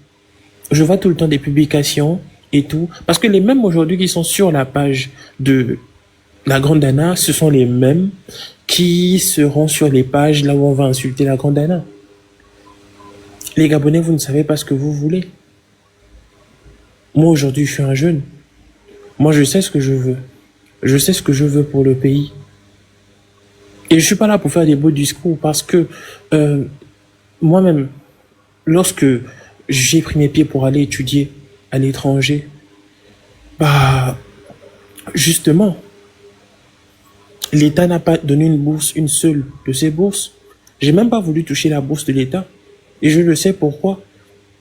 Je vois tout le temps des publications et tout, parce que les mêmes aujourd'hui qui sont sur la page de la Grande Dana, ce sont les mêmes qui seront sur les pages là où on va insulter la Grande Dana. Les Gabonais, vous ne savez pas ce que vous voulez. Moi, aujourd'hui, je suis un jeune. Moi, je sais ce que je veux. Je sais ce que je veux pour le pays. Et je suis pas là pour faire des beaux discours parce que moi-même, lorsque j'ai pris mes pieds pour aller étudier à l'étranger, bah, justement, l'État n'a pas donné une bourse, une seule de ces bourses. J'ai même pas voulu toucher la bourse de l'État. Et je le sais pourquoi.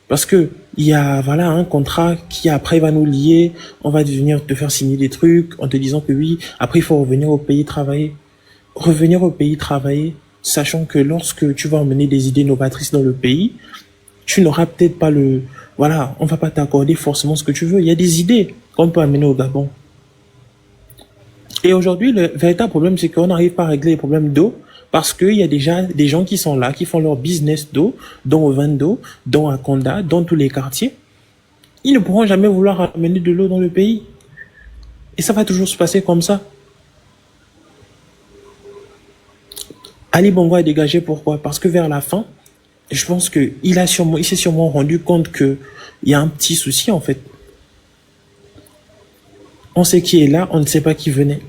Parce que il y a, voilà, un contrat qui après va nous lier, on va venir te faire signer des trucs en te disant que oui, après il faut revenir au pays travailler. Revenir au pays travailler, sachant que lorsque tu vas emmener des idées novatrices dans le pays, tu n'auras peut-être pas voilà, on va pas t'accorder forcément ce que tu veux. Il y a des idées qu'on peut amener au Gabon. Et aujourd'hui, le véritable problème, c'est qu'on n'arrive pas à régler les problèmes d'eau parce qu'il y a déjà des gens qui sont là, qui font leur business d'eau, dont au Vando, dont à Konda, dans tous les quartiers. Ils ne pourront jamais vouloir amener de l'eau dans le pays. Et ça va toujours se passer comme ça. Ali Bongo a dégagé, pourquoi? Parce que vers la fin, je pense que il s'est sûrement rendu compte que il y a un petit souci, en fait. On sait qui est là, on ne sait pas qui venait.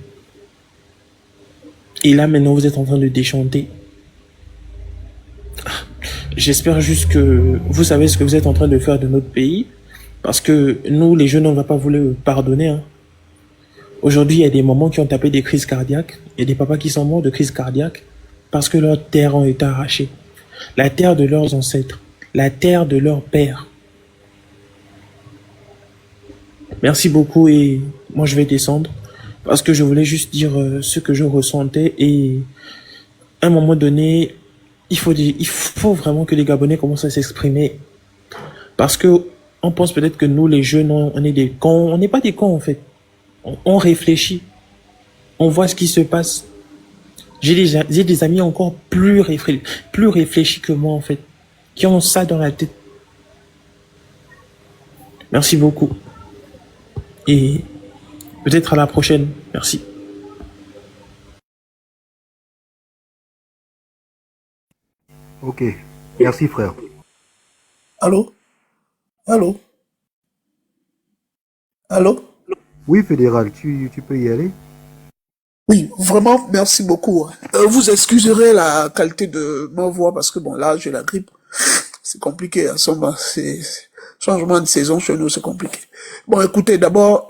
Et là, maintenant, vous êtes en train de déchanter. J'espère juste que vous savez ce que vous êtes en train de faire de notre pays. Parce que nous, les jeunes, on ne va pas vous le pardonner. Hein. Aujourd'hui, il y a des mamans qui ont tapé des crises cardiaques. Il y a des papas qui sont morts de crises cardiaques parce que leurs terres ont été arrachées. La terre de leurs ancêtres. La terre de leurs pères. Merci beaucoup et moi, je vais descendre. Parce que je voulais juste dire ce que je ressentais et à un moment donné, il faut vraiment que les Gabonais commencent à s'exprimer. Parce que on pense peut-être que nous, les jeunes, on est des cons. On n'est pas des cons, en fait. On réfléchit. On voit ce qui se passe. J'ai des amis encore plus réfléchis que moi, en fait. Qui ont ça dans la tête. Merci beaucoup. Et peut-être à la prochaine. Merci. Ok. Merci, frère. Allô? Allô? Allô? Oui, fédéral, tu peux y aller. Oui, vraiment, merci beaucoup. Vous excuserez la qualité de ma voix parce que bon, là, j'ai la grippe. C'est compliqué, à ce moment, c'est changement de saison chez nous, c'est compliqué. Bon, écoutez, d'abord,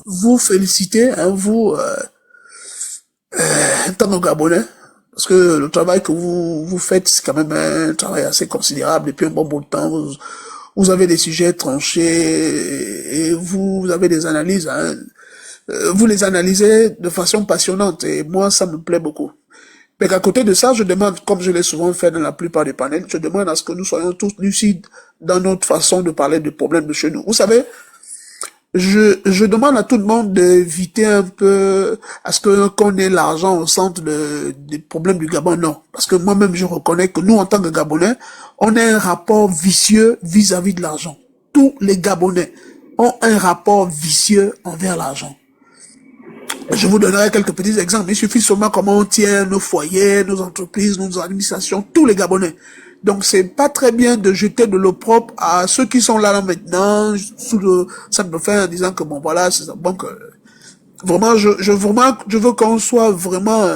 vous féliciter, hein, vous, en tant que Gabonais, parce que le travail que vous faites, c'est quand même un travail assez considérable. Depuis un bon bout de temps, vous avez des sujets tranchés et vous avez des analyses, hein. Vous les analysez de façon passionnante et moi, ça me plaît beaucoup. Mais qu'à côté de ça, je demande, comme je l'ai souvent fait dans la plupart des panels, je demande à ce que nous soyons tous lucides dans notre façon de parler des problèmes de chez nous. Vous savez, je demande à tout le monde d'éviter un peu à ce que qu'on ait l'argent au centre des problèmes du Gabon. Non. Parce que moi-même, je reconnais que nous, en tant que Gabonais, on a un rapport vicieux vis-à-vis de l'argent. Tous les Gabonais ont un rapport vicieux envers l'argent. Je vous donnerai quelques petits exemples. Il suffit seulement comment on tient nos foyers, nos entreprises, nos administrations, tous les Gabonais. Donc, c'est pas très bien de jeter de l'eau propre à ceux qui sont là maintenant, ça me fait en disant que bon, voilà, c'est bon que, vraiment, je veux qu'on soit vraiment,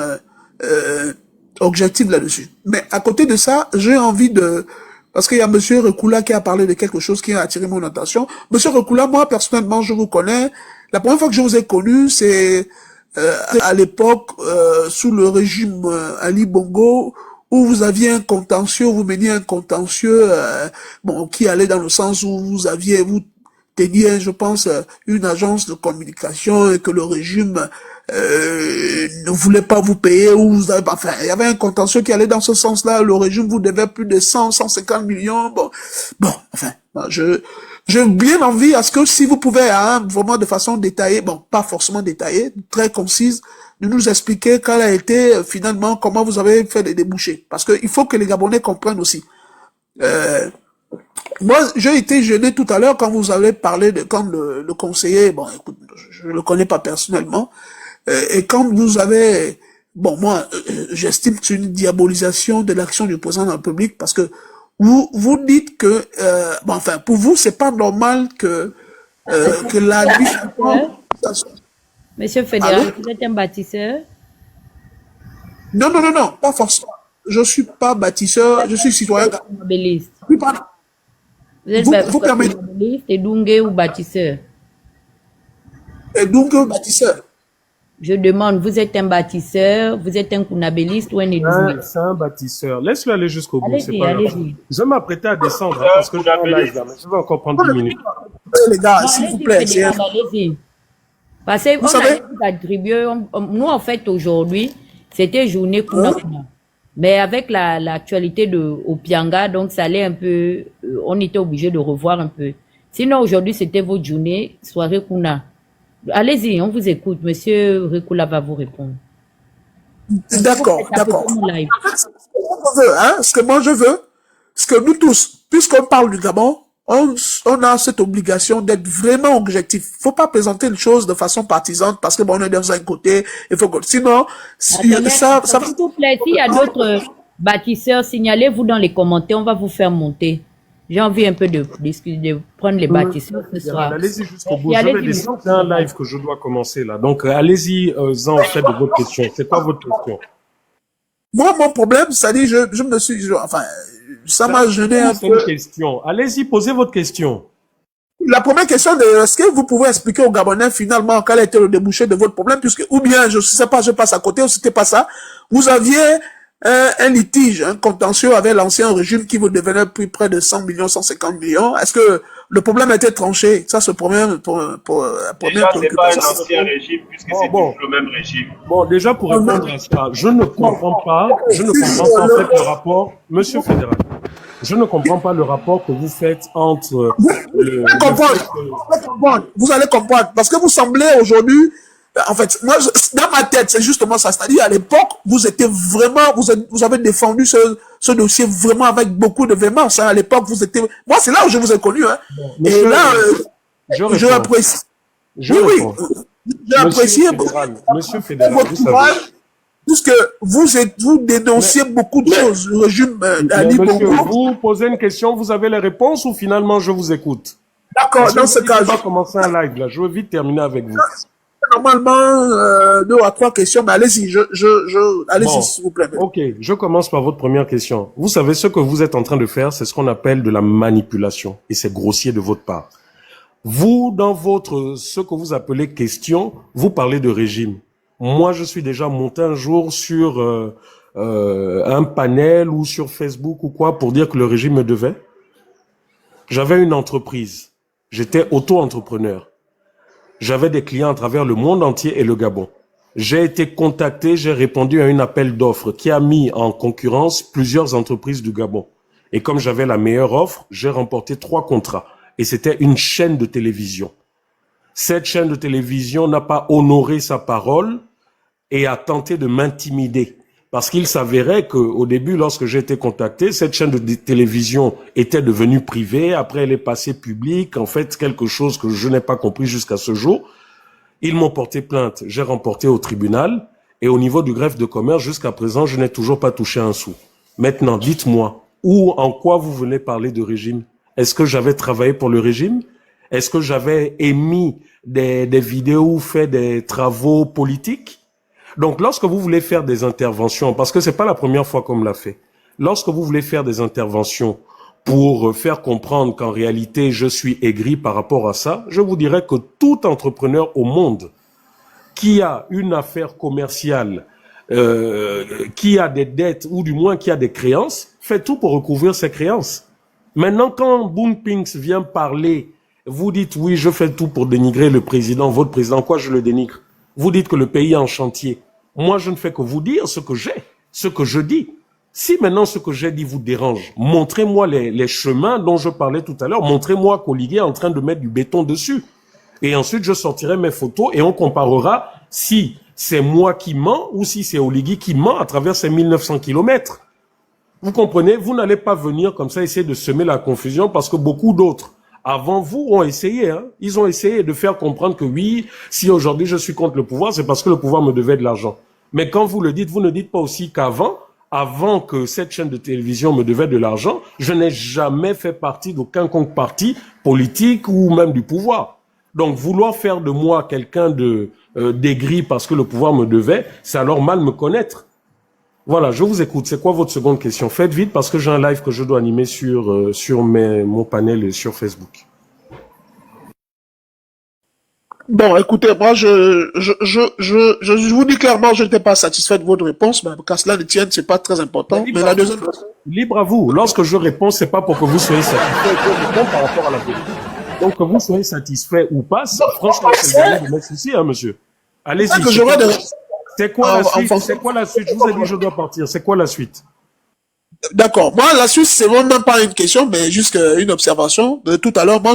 objectif là-dessus. Mais à côté de ça, j'ai envie parce qu'il y a Monsieur Rekula qui a parlé de quelque chose qui a attiré mon attention. Monsieur Rekula, moi, personnellement, je vous connais. La première fois que je vous ai connu, c'est à l'époque, sous le régime Ali Bongo, où vous aviez un contentieux, vous meniez un contentieux bon, qui allait dans le sens où vous teniez, je pense, une agence de communication et que le régime ne voulait pas vous payer, ou vous avez, enfin, il y avait un contentieux qui allait dans ce sens-là, le régime vous devait plus de 150 millions, bon, enfin, j'ai bien envie à ce que si vous pouvez, hein, vraiment de façon détaillée, bon, pas forcément détaillée, très concise, de nous expliquer quel a été, finalement, comment vous avez fait des débouchés. Parce que il faut que les Gabonais comprennent aussi. Moi, j'ai été gêné tout à l'heure quand vous avez parlé de, quand le conseiller, bon, écoute, je le connais pas personnellement, et quand vous avez, bon, moi, j'estime que c'est une diabolisation de l'action du président de la République parce que vous dites que, bon, enfin, pour vous, c'est pas normal que la vie... Monsieur Fédéral, vous êtes un bâtisseur? Non, pas forcément. Je suis pas bâtisseur, je suis citoyen. Nobeliste. Vous êtes nobeliste et Dungue ou bâtisseur? Et Dungue bâtisseur. Je demande, vous êtes un bâtisseur, vous êtes un kunabéliste ou un édoué? C'est un bâtisseur. Laisse-le aller jusqu'au bout. Allez-y, allez-y. Je vais m'apprêter à descendre hein, parce que je vais en live là, mais je vais encore prendre 10 minutes. Les gars, s'il vous plaît. Allez-y. Parce que on a attribué, nous en fait aujourd'hui, c'était journée Kuna. Mais avec l'actualité de Opianga, donc ça allait un peu, on était obligé de revoir un peu. Sinon aujourd'hui c'était votre journée, soirée Kuna. Allez-y, on vous écoute. Monsieur Rekula va vous répondre. D'accord. Ce que moi je veux, ce que nous tous, puisqu'on parle du Gabon, on a cette obligation d'être vraiment objectif. Faut pas présenter une chose de façon partisane parce que bon, on est dans un côté, il faut que, sinon, s'il vous plaît, s'il y a d'autres bâtisseurs, signalez-vous dans les commentaires, on va vous faire monter. J'ai envie un peu de prendre les bâtisseurs ce soir. Allez-y jusqu'au bout. Je vais descendre. C'est un live que je dois commencer là. Donc, allez-y, en fait, de votre question. C'est quoi votre question? Moi, mon problème, c'est-à-dire, je me suis, enfin, ça m'a gêné un peu. Une question. Allez-y, posez votre question. La première question, est-ce que vous pouvez expliquer aux Gabonais finalement quel a été le débouché de votre problème, puisque, ou bien, je sais pas, je passe à côté, ou c'était pas ça, vous aviez un litige, un contentieux avec l'ancien régime qui vous devenait plus près de 100 millions, 150 millions. Est-ce que le problème a été tranché? Ça, c'est le problème déjà, c'est pas un ancien régime, puisque c'est toujours le même régime. Bon, déjà, pour répondre à ça, je ne comprends pas en fait le rapport, monsieur Fédéral. Je ne comprends pas le rapport que vous faites entre vous allez comprendre. Parce que vous semblez aujourd'hui, en fait, moi, dans ma tête, c'est justement ça. C'est-à-dire, à l'époque, vous étiez vraiment, vous avez défendu ce dossier vraiment avec beaucoup de véhémence. Hein. À l'époque, vous étiez, moi, c'est là où je vous ai connu. Hein. Bon, et là, je apprécie. Oui, j'ai apprécié Monsieur Fédéral, votre courage, puisque vous dénonciez beaucoup de choses. Le régime d'Ali Bongo. Vous posez une question, vous avez les réponses ou finalement je vous écoute? D'accord, dans ce cas, je vais commencer un live là. Je veux vite terminer avec vous. normalement 2 à 3 questions, mais allez-y, allez-y, Bon, s'il vous plaît. ok, je commence par votre première question. Vous savez, ce que vous êtes en train de faire, c'est ce qu'on appelle de la manipulation, et c'est grossier de votre part. Vous, dans ce que vous appelez question, vous parlez de régime. Moi, je suis déjà monté un jour sur un panel ou sur Facebook ou quoi pour dire que le régime me devait. J'avais une entreprise. J'étais auto-entrepreneur. J'avais des clients à travers le monde entier et le Gabon. J'ai été contacté, j'ai répondu à un appel d'offres qui a mis en concurrence plusieurs entreprises du Gabon. Et comme j'avais la meilleure offre, j'ai remporté 3 contrats. Et c'était une chaîne de télévision. Cette chaîne de télévision n'a pas honoré sa parole et a tenté de m'intimider. Parce qu'il s'avérait qu'au début, lorsque j'ai été contacté, cette chaîne de télévision était devenue privée. Après, elle est passée publique. En fait, quelque chose que je n'ai pas compris jusqu'à ce jour. Ils m'ont porté plainte. J'ai remporté au tribunal. Et au niveau du greffe de commerce, jusqu'à présent, je n'ai toujours pas touché un sou. Maintenant, dites-moi, en quoi vous venez parler de régime? Est-ce que j'avais travaillé pour le régime? Est-ce que j'avais émis des vidéos ou fait des travaux politiques? Donc, lorsque vous voulez faire des interventions, parce que c'est pas la première fois qu'on me l'a fait, lorsque vous voulez faire des interventions pour faire comprendre qu'en réalité, je suis aigri par rapport à ça, je vous dirais que tout entrepreneur au monde qui a une affaire commerciale, qui a des dettes ou du moins qui a des créances, fait tout pour recouvrir ses créances. Maintenant, quand Boon Pinks vient parler, vous dites oui, je fais tout pour dénigrer le président, votre président, quoi je le dénigre? Vous dites que le pays est en chantier. Moi, je ne fais que vous dire ce que j'ai, ce que je dis. Si maintenant ce que j'ai dit vous dérange, montrez-moi les chemins dont je parlais tout à l'heure. Montrez-moi qu'Olivier est en train de mettre du béton dessus. Et ensuite, je sortirai mes photos et on comparera si c'est moi qui mens ou si c'est Olivier qui ment à travers ces 1900 kilomètres. Vous comprenez? Vous n'allez pas venir comme ça essayer de semer la confusion parce que beaucoup d'autres avant vous ont essayé, hein. Ils ont essayé de faire comprendre que oui, si aujourd'hui je suis contre le pouvoir, c'est parce que le pouvoir me devait de l'argent. Mais quand vous le dites, vous ne dites pas aussi qu'avant, avant que cette chaîne de télévision me devait de l'argent, je n'ai jamais fait partie d'aucun parti politique ou même du pouvoir. Donc vouloir faire de moi quelqu'un d'aigri parce que le pouvoir me devait, c'est alors mal me connaître. Voilà, je vous écoute. C'est quoi votre seconde question? Faites vite parce que j'ai un live que je dois animer sur mon panel et sur Facebook. Bon, écoutez, moi, je vous dis clairement, je n'étais pas satisfait de votre réponse, mais qu'à cela ne tienne, c'est pas très important. Mais la deuxième question. Libre à vous. Lorsque je réponds, c'est pas pour que vous soyez satisfait. Je réponds par rapport à la politique. Donc, que vous soyez satisfait ou pas, franchement, c'est le dernier de mes soucis, hein, monsieur. Allez-y. C'est quoi la suite? C'est quoi la suite? Je vous ai dit, je dois partir. C'est quoi la suite? D'accord. Moi, la suite, c'est vraiment pas une question, mais juste une observation. De tout à l'heure, moi,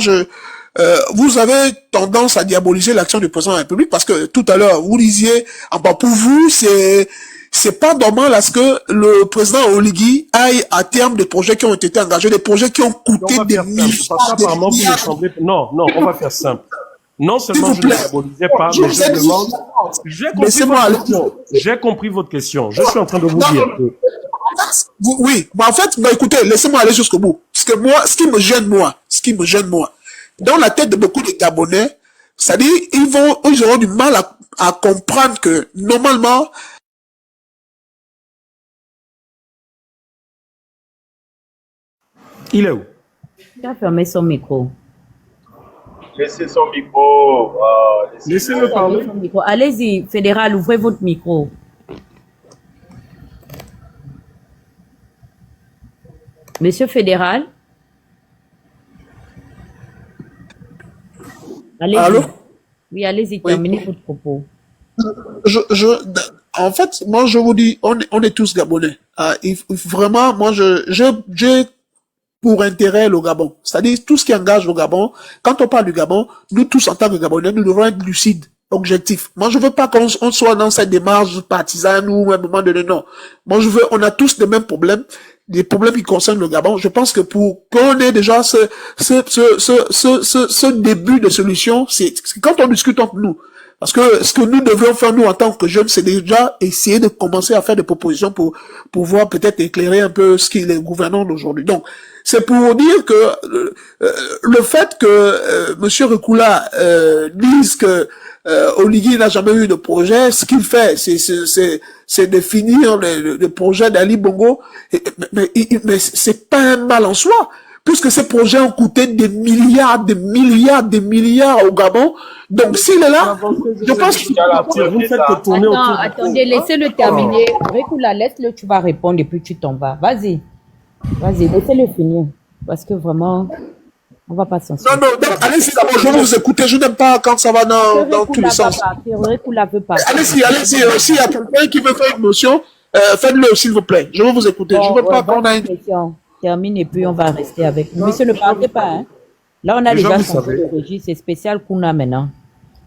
vous avez tendance à diaboliser l'action du président de la République parce que tout à l'heure, vous disiez, pour vous, c'est pas normal à ce que le président Oligui aille à terme des projets qui ont été engagés, des projets qui ont coûté des milliards. Non, on va faire simple. Non seulement je ne diabolisais pas, mais je demande. J'ai compris votre question. Je suis en train de vous dire que. Oui, mais en fait, écoutez, laissez-moi aller jusqu'au bout. Parce que moi, ce qui me gêne, dans la tête de beaucoup de Gabonais, c'est-à-dire, ils auront du mal à comprendre que, normalement, il est où? Il a fermé son micro. Laissez son micro. Laissez-le parler. Allez-y, Fédéral, ouvrez votre micro. Monsieur Fédéral. Allez-y. Allô? Oui, allez-y, terminez votre propos. En fait, moi, je vous dis, on est tous Gabonais. Vraiment, moi, j'ai pour intérêt le Gabon. C'est-à-dire, tout ce qui engage le Gabon, quand on parle du Gabon, nous tous, en tant que Gabonais, nous devons être lucides, objectifs. Moi, je veux pas qu'on soit dans cette démarche partisane ou à un moment donné, non. Moi, on a tous les mêmes problèmes, des problèmes qui concernent le Gabon. Je pense que pour qu'on ait déjà ce début de solution, c'est quand on discute entre nous. Parce que ce que nous devions faire, nous, en tant que jeunes, c'est déjà essayer de commencer à faire des propositions pour pouvoir peut-être éclairer un peu ce qu'il est gouvernant d'aujourd'hui. Donc, c'est pour dire que le fait que Monsieur Rekula dise que Oligui n'a jamais eu de projet, ce qu'il fait, c'est de finir le projet d'Ali Bongo, mais c'est pas un mal en soi, puisque ces projets ont coûté des milliards au Gabon. Donc s'il est là, je pense qu'il vous faites que tourner autour. Attendez, laissez-le terminer. Rekula, laisse-le, tu vas répondre et puis tu t'en vas. Vas-y, laissez-le finir, parce que vraiment, on va pas s'en sortir. Non, allez-y d'abord, je vais vous écouter. Je n'aime pas quand ça va dans tous les sens. Rekula veut pas. Allez-y. S'il y a quelqu'un qui veut faire une motion, faites-le, s'il vous plaît. Je vais vous écouter. Je veux pas qu'on ait une question. Termine et puis on va rester avec vous. Monsieur, ne partez pas. Hein. Là, on a déjà changé de registre. C'est spécial Kuna maintenant.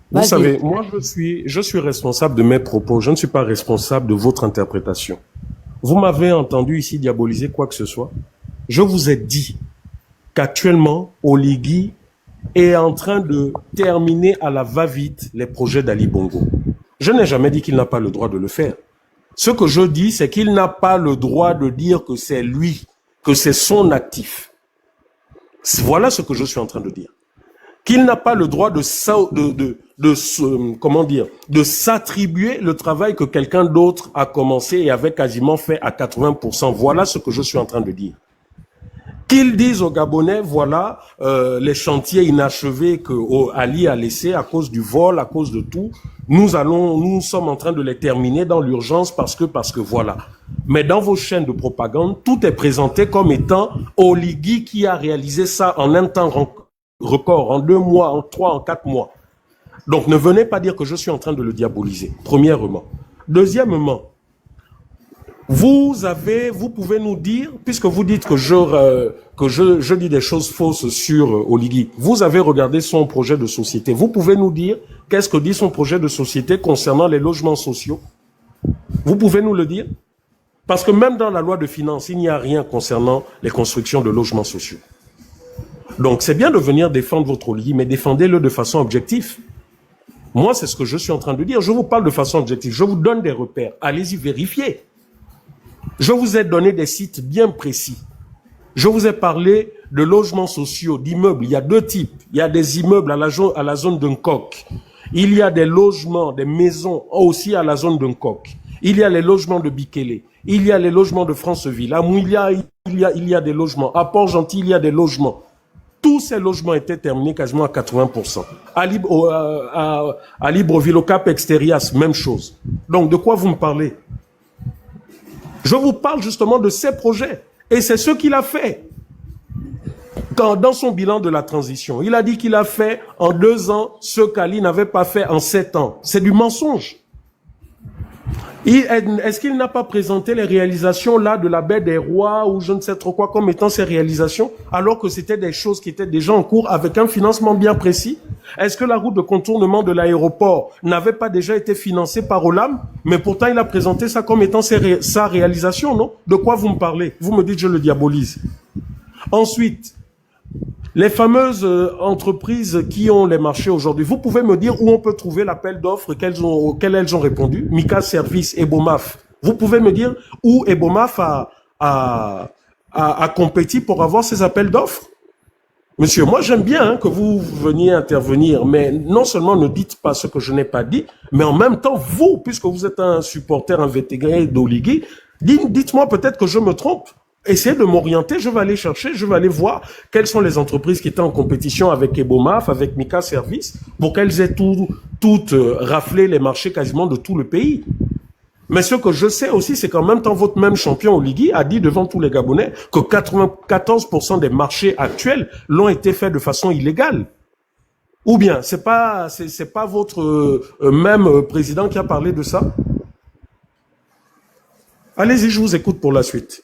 Vous savez, moi, je suis responsable de mes propos. Je ne suis pas responsable de votre interprétation. Vous m'avez entendu ici diaboliser quoi que ce soit. Je vous ai dit qu'actuellement, Oligui est en train de terminer à la va-vite les projets d'Ali Bongo. Je n'ai jamais dit qu'il n'a pas le droit de le faire. Ce que je dis, c'est qu'il n'a pas le droit de dire que c'est lui, que c'est son actif. Voilà ce que je suis en train de dire. Qu'il n'a pas le droit de s'attribuer le travail que quelqu'un d'autre a commencé et avait quasiment fait à 80%. Voilà ce que je suis en train de dire. Qu'ils disent aux Gabonais, voilà, les chantiers inachevés que Ali a laissés à cause du vol, à cause de tout, nous sommes en train de les terminer dans l'urgence parce que voilà. Mais dans vos chaînes de propagande, tout est présenté comme étant Oligui qui a réalisé ça en un temps record, en 2 mois, en 3, en 4 mois. Donc ne venez pas dire que je suis en train de le diaboliser, premièrement. Deuxièmement, vous pouvez nous dire, puisque vous dites que je dis des choses fausses sur Oligui, vous avez regardé son projet de société. Vous pouvez nous dire qu'est-ce que dit son projet de société concernant les logements sociaux? Vous pouvez nous le dire? Parce que même dans la loi de finances, il n'y a rien concernant les constructions de logements sociaux. Donc c'est bien de venir défendre votre Oligui, mais défendez-le de façon objective. Moi, c'est ce que je suis en train de dire. Je vous parle de façon objective. Je vous donne des repères. Allez-y vérifier. Je vous ai donné des sites bien précis. Je vous ai parlé de logements sociaux, d'immeubles. Il y a 2 types. Il y a des immeubles à la zone d'un coq. Il y a des logements, des maisons aussi à la zone d'un coq. Il y a les logements de Bikele. Il y a les logements de Franceville. À Mouilia, il y a des logements. À Port-Gentil, il y a des logements. Tous ces logements étaient terminés quasiment à 80%. À Libreville, au Cap Extérias, même chose. Donc, de quoi vous me parlez? Je vous parle justement de ces projets. Et c'est ce qu'il a fait. Dans son bilan de la transition, il a dit qu'il a fait en 2 ans ce qu'Ali n'avait pas fait en 7 ans. C'est du mensonge. Est-ce qu'il n'a pas présenté les réalisations là de la baie des Rois ou je ne sais trop quoi comme étant ses réalisations, alors que c'était des choses qui étaient déjà en cours avec un financement bien précis? Est-ce que la route de contournement de l'aéroport n'avait pas déjà été financée par Olam? Mais pourtant il a présenté ça comme étant sa réalisation, non? De quoi vous me parlez? Vous me dites je le diabolise. Ensuite, les fameuses entreprises qui ont les marchés aujourd'hui, vous pouvez me dire où on peut trouver l'appel d'offres auxquelles elles ont répondu? Mika Service, Ebomaf. Vous pouvez me dire où Ebomaf a compéti pour avoir ces appels d'offres? Monsieur, moi j'aime bien que vous veniez intervenir, mais non seulement ne dites pas ce que je n'ai pas dit, mais en même temps, vous, puisque vous êtes un supporter invétégré d'Oligui, dites-moi peut-être que je me trompe. Essayez de m'orienter, je vais aller chercher, je vais aller voir quelles sont les entreprises qui étaient en compétition avec Ebomaf, avec Mika Service, pour qu'elles aient toutes raflé les marchés quasiment de tout le pays. Mais ce que je sais aussi, c'est qu'en même temps, votre même champion Oligui a dit devant tous les Gabonais que 94% des marchés actuels l'ont été faits de façon illégale. Ou bien, c'est pas votre même président qui a parlé de ça? Allez-y, je vous écoute pour la suite.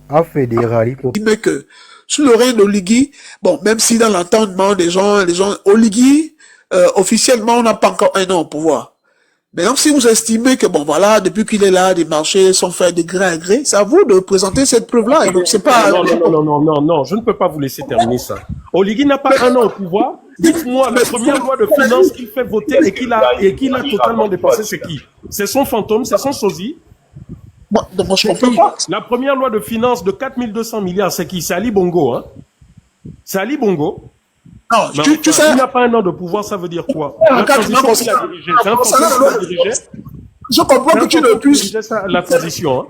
Mais que sous le règne d'Oligui, bon, même si dans l'entendement des gens, Oligui, officiellement, on n'a pas encore 1 an au pouvoir. Maintenant, si vous estimez que, bon, voilà, depuis qu'il est là, des marchés sont faits de gré à gré, c'est à vous de présenter cette preuve-là. Donc, c'est pas... Non, je ne peux pas vous laisser terminer ça. Oligui n'a pas un an au pouvoir. Dites-moi, la première loi de finances qu'il fait voter et qu'il a totalement dépensé, c'est qui? C'est son fantôme, c'est son sosie. Moi, je comprends pas. La première loi de finances de 4200 milliards, c'est qui? C'est Ali Bongo, hein? C'est Ali Bongo. Non, tu sais... Il n'a pas un an de pouvoir, ça veut dire quoi? La transition qu'il a dirigée. C'est un fantôme qu'il a dirigé. Je comprends que tu ne puisses... La transition, hein?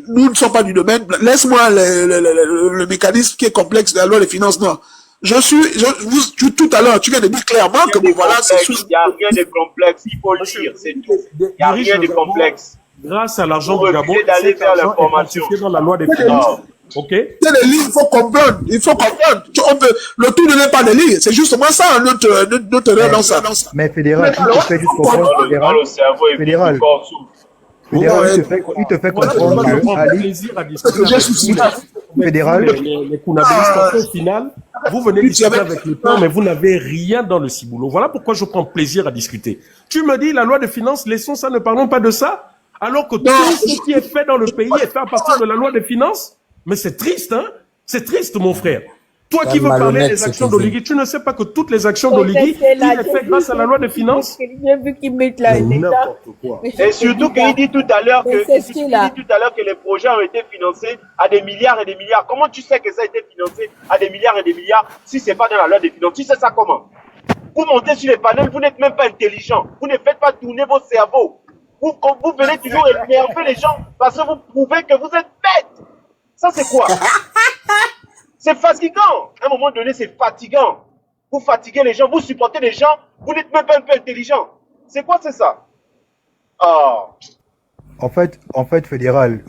Nous ne sommes pas du domaine. Laisse-moi le mécanisme qui est complexe de la loi des finances. Non. Tout à l'heure, tu viens de dire clairement que bon, voilà, c'est... Il n'y a rien de complexe, il faut le dire, c'est tout. Il n'y a rien de complexe. Grâce à l'argent du Gabon, d'aller vers l'information. Dans la loi des finances. Ok. C'est des lignes, il faut comprendre. Il faut comprendre. Le tout ne n'est pas des lignes. C'est justement ça, notre erreur dans ça. Mais fédéral, il te fait juste comprendre, fédéral. Fédéral, il te fait comprendre que Ali, fédéral, les Kounabilistes, au final, vous venez discuter avec le temps, mais vous n'avez rien dans le ciboulot. Voilà pourquoi je prends plaisir à discuter. Tu me dis, la loi de finances, laissons ça, ne parlons pas de ça, alors que tout ce qui est fait dans le pays est fait à partir de la loi de finances. Mais c'est triste, hein? C'est triste, mon frère. Toi qui veux parler des actions d'Oligui, tu ne sais pas que toutes les actions d'Oligui, il est fait grâce à la loi de finances? J'ai vu qu'il met là, et surtout qu'il dit tout à l'heure que les projets ont été financés à des milliards et des milliards. Comment tu sais que ça a été financé à des milliards et des milliards si c'est pas dans la loi des finances? Tu sais ça comment? Vous montez sur les panels, vous n'êtes même pas intelligent. Vous ne faites pas tourner vos cerveaux. Vous venez toujours énerver les gens parce que vous prouvez que vous êtes bêtes. Ça, c'est quoi? C'est fatigant. À un moment donné, c'est fatigant. Vous fatiguez les gens, vous supportez les gens, vous n'êtes même pas un peu intelligent. C'est quoi, c'est ça? Oh. En fait, fédéral,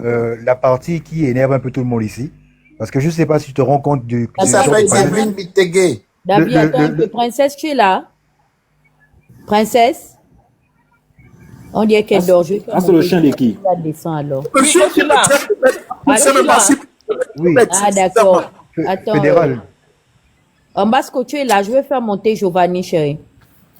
la partie qui énerve un peu tout le monde ici, parce que je ne sais pas si tu te rends compte du... Ça s'appelle Sylvine Bittegué. David, attends, princesse, tu es là? Princesse? On dirait qu'elle dort. C'est le chien de qui? Elle descend alors. Monsieur, tu là. Oui. Ah, d'accord. Attends. Fédéral. Ambasco, tu es là. Je vais faire monter Giovanni, chérie.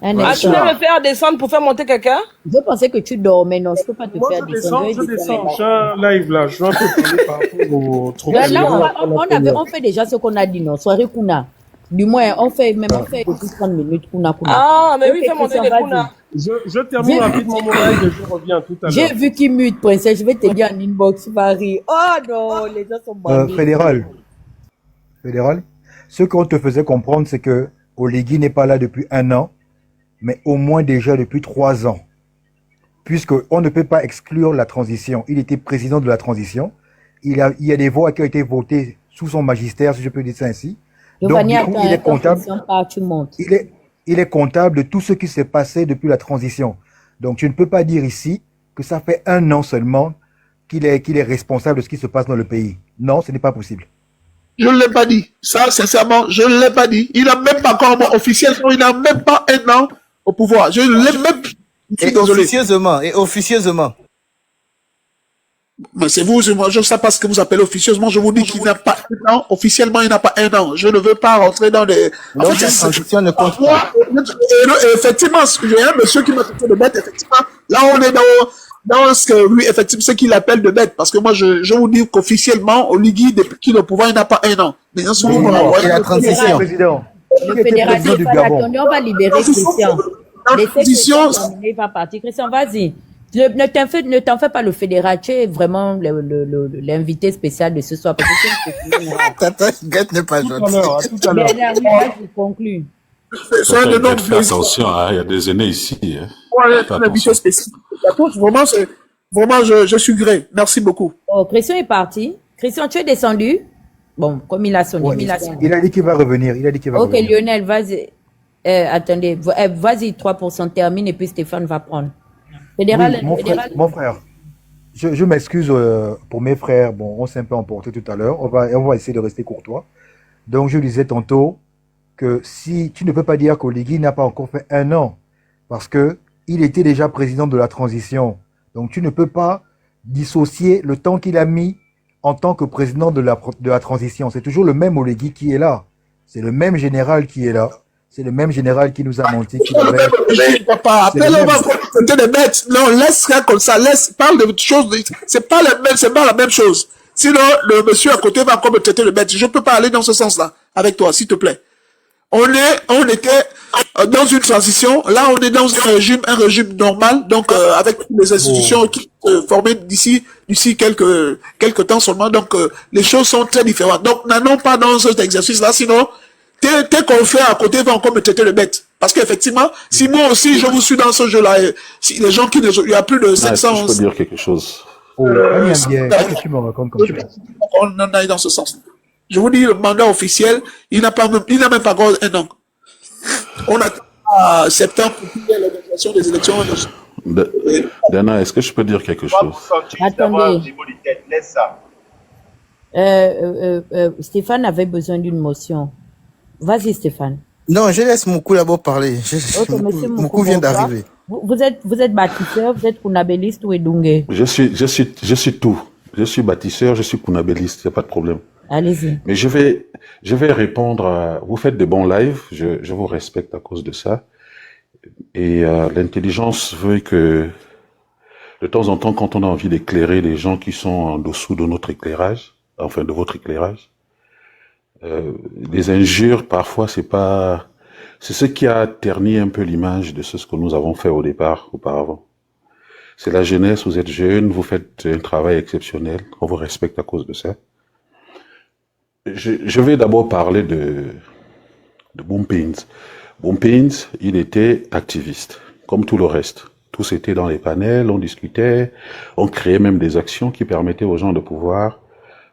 Tu veux me faire descendre pour faire monter quelqu'un? Je pensais que tu dormais. Non, je ne peux pas te faire descendre. Je descends. Je suis un live là. Je vais un peu parler par rapport au truc. Là, on fait déjà ce qu'on a dit, non? Soirée Kuna. Du moins, on fait 30 minutes Kuna. Ah, mais oui, fais monter les Kuna. Je termine rapidement mon live et je reviens tout à l'heure. J'ai vu qu'il mute, princesse. Je vais te dire en inbox, tu vas rire. Oh non, les gens sont bandits. Fédéral, ce qu'on te faisait comprendre, c'est que Oligui n'est pas là depuis 1 an, mais au moins déjà depuis 3 ans. Puisqu'on ne peut pas exclure la transition. Il était président de la transition. Il y a des voix qui ont été votées sous son magistère, si je peux dire ça ainsi. Donc, du coup, il est comptable. Il est comptable de tout ce qui s'est passé depuis la transition. Donc, tu ne peux pas dire ici que ça fait 1 an seulement qu'il est responsable de ce qui se passe dans le pays. Non, ce n'est pas possible. Je ne l'ai pas dit. Ça, sincèrement, je ne l'ai pas dit. Il n'a même pas encore officiellement, il n'a même pas 1 an au pouvoir. Je ne l'ai même pas. Et officieusement. Mais c'est vous, moi, je ne sais pas ce que vous appelez officieusement. Je vous dis qu'il n'a pas 1 an. Officiellement, il n'a pas 1 an. Je ne veux pas rentrer dans des... Donc, la transition ne compte pas. Effectivement, j'ai un monsieur qui m'a traité de bête, effectivement. Là, on est dans ce que lui, effectivement, ce qu'il appelle de bête. Parce que moi, je vous dis qu'officiellement, Oligui, depuis qu'il est au pouvoir, il n'a pas 1 an. Mais bien sûr, et la transition. Le fédérateur, on va libérer Christian. Il va partir. Christian, vas-y. Ne t'en fais pas, le fédéral. Tu es vraiment l'invité spécial de ce soir. Tata, Gette n'est pas gentil. Tout à l'heure. Je conclue. Fais attention, il y a des aînés ici. L'invité spécial. Vraiment, je suis gré. Merci beaucoup. Oh, Christian est parti. Christian, tu es descendu? Bon, comme il a sonné. Ouais, il a dit qu'il va revenir. Ok, Lionel, vas-y. Attendez, vas-y, 3% termine et puis Stéphane va prendre. Fédéral, oui, mon frère, je m'excuse pour mes frères. Bon, on s'est un peu emporté tout à l'heure. On va essayer de rester courtois. Donc, je disais tantôt que si tu ne peux pas dire qu'Oligui n'a pas encore fait 1 an, parce que il était déjà président de la transition. Donc, tu ne peux pas dissocier le temps qu'il a mis en tant que président de la transition. C'est toujours le même Oligui qui est là. C'est le même général qui est là. C'est le même général qui nous a menti. Qui devait... Papa, après, on va traiter les bêtes. Non, laisse rien comme ça. Parle de choses. C'est pas la même chose. Sinon, le monsieur à côté va encore me traiter de bête. Je peux pas aller dans ce sens-là avec toi, s'il te plaît. On était dans une transition. Là, on est dans un régime normal. Donc, avec les institutions qui formées d'ici quelques temps seulement. Donc, les choses sont très différentes. Donc, n'allons pas dans cet exercice-là. Sinon, tes confrères à côté vont encore me traiter de bête. Parce qu'effectivement, si moi aussi, je vous suis dans ce jeu-là, si les gens il y a plus de 700... je peux dire quelque chose. Oh, qu'est-ce que tu me racontes comme ça? On en aille dans ce sens. Je vous dis, le mandat officiel, il n'a même pas encore un an. On a septembre pour l'organisation des élections. Dana, est-ce que je peux dire quelque chose? Attendez. Stéphane avait besoin d'une motion. Vas-y, Stéphane. Non, je laisse Moukou d'abord parler. Moukou vient d'arriver. Vous êtes bâtisseur, vous êtes kunabéliste ou edungé? Je suis tout. Je suis bâtisseur, je suis kunabéliste, il n'y a pas de problème. Allez-y. Mais je vais répondre à... Vous faites de bons lives, je vous respecte à cause de ça. Et l'intelligence veut que, de temps en temps, quand on a envie d'éclairer les gens qui sont en dessous de notre éclairage, enfin de votre éclairage, les injures, parfois, c'est ce qui a terni un peu l'image de ce que nous avons fait au départ, auparavant. C'est la jeunesse, vous êtes jeunes, vous faites un travail exceptionnel, on vous respecte à cause de ça. Je vais d'abord parler de Boom Pains. Boom Pains, il était activiste, comme tout le reste. Tous étaient dans les panels, on discutait, on créait même des actions qui permettaient aux gens de pouvoir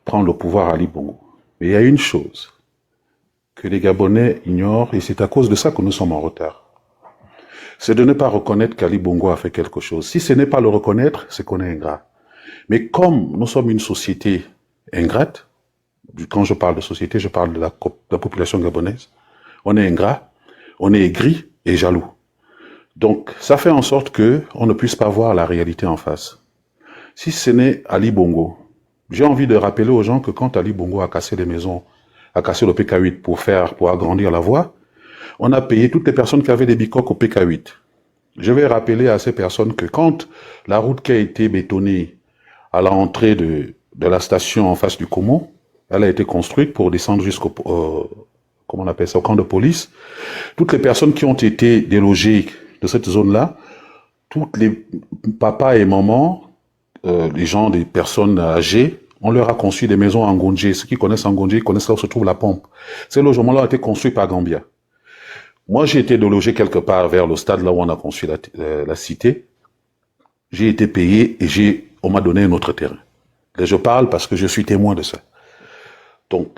prendre le pouvoir à Ali Bongo. Mais il y a une chose que les Gabonais ignorent, et c'est à cause de ça que nous sommes en retard. C'est de ne pas reconnaître qu'Ali Bongo a fait quelque chose. Si ce n'est pas le reconnaître, c'est qu'on est ingrat. Mais comme nous sommes une société ingrate, quand je parle de société, je parle de la population gabonaise, on est ingrat, on est aigri et jaloux. Donc, ça fait en sorte que on ne puisse pas voir la réalité en face. Si ce n'est Ali Bongo, j'ai envie de rappeler aux gens que quand Ali Bongo a cassé les maisons, a cassé le PK8 pour agrandir la voie, on a payé toutes les personnes qui avaient des bicoques au PK8. Je vais rappeler à ces personnes que quand la route qui a été bétonnée à l'entrée de la station en face du Como, elle a été construite pour descendre jusqu'au comment on appelle ça, au camp de police. Toutes les personnes qui ont été délogées de cette zone-là, toutes les papas et mamans, les gens, des personnes âgées, on leur a construit des maisons en Ngondje. Ceux qui connaissent Ngondje, connaissent là où se trouve la pompe. Ces logements-là ont été construits par Gambia. Moi, j'ai été délogé quelque part vers le stade là où on a construit la cité. J'ai été payé et on m'a donné un autre terrain. Et je parle parce que je suis témoin de ça. Donc,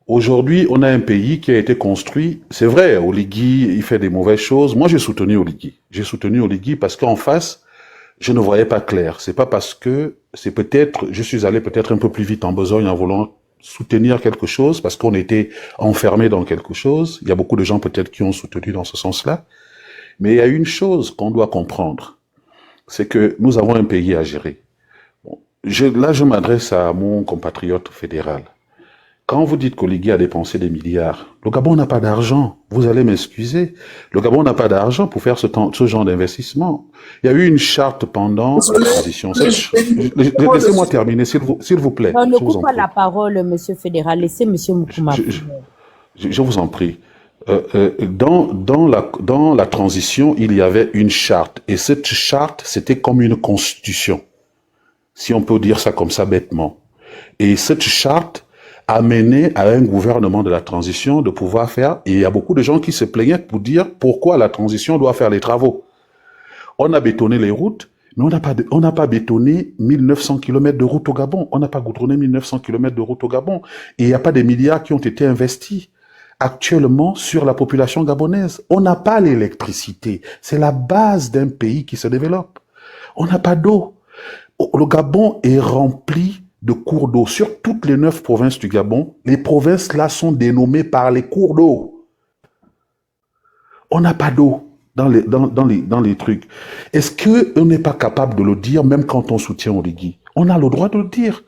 aujourd'hui, on a un pays qui a été construit. C'est vrai, Oligui, il fait des mauvaises choses. Moi, j'ai soutenu Oligui. J'ai soutenu Oligui parce qu'en face, je ne voyais pas clair. C'est pas parce que je suis allé peut-être un peu plus vite en besogne en voulant soutenir quelque chose parce qu'on était enfermé dans quelque chose. Il y a beaucoup de gens peut-être qui ont soutenu dans ce sens-là. Mais il y a une chose qu'on doit comprendre. C'est que nous avons un pays à gérer. Bon, là, je m'adresse à mon compatriote fédéral. Quand vous dites qu'Oligui a dépensé des milliards, le Gabon n'a pas d'argent. Vous allez m'excuser. Le Gabon n'a pas d'argent pour faire ce genre d'investissement. Il y a eu une charte pendant la transition. Laissez-moi terminer, s'il vous plaît. Non, ne coupe pas la parole, monsieur fédéral. Laissez monsieur Moukouma. Je vous en prie. Dans la transition, il y avait une charte. Et cette charte, c'était comme une constitution. Si on peut dire ça comme ça bêtement. Et cette charte amener à un gouvernement de la transition de pouvoir faire, et il y a beaucoup de gens qui se plaignaient pour dire pourquoi la transition doit faire les travaux. On a bétonné les routes, mais on n'a pas bétonné 1900 km de route au Gabon, on n'a pas goudronné 1900 km de route au Gabon, et il n'y a pas des milliards qui ont été investis actuellement sur la population gabonaise. On n'a pas l'électricité, c'est la base d'un pays qui se développe. On n'a pas d'eau. Le Gabon est rempli de cours d'eau. Sur toutes les 9 provinces du Gabon, les provinces là sont dénommées par les cours d'eau. On n'a pas d'eau dans les trucs. Est-ce qu'on n'est pas capable de le dire même quand on soutient Oligui? On a le droit de le dire.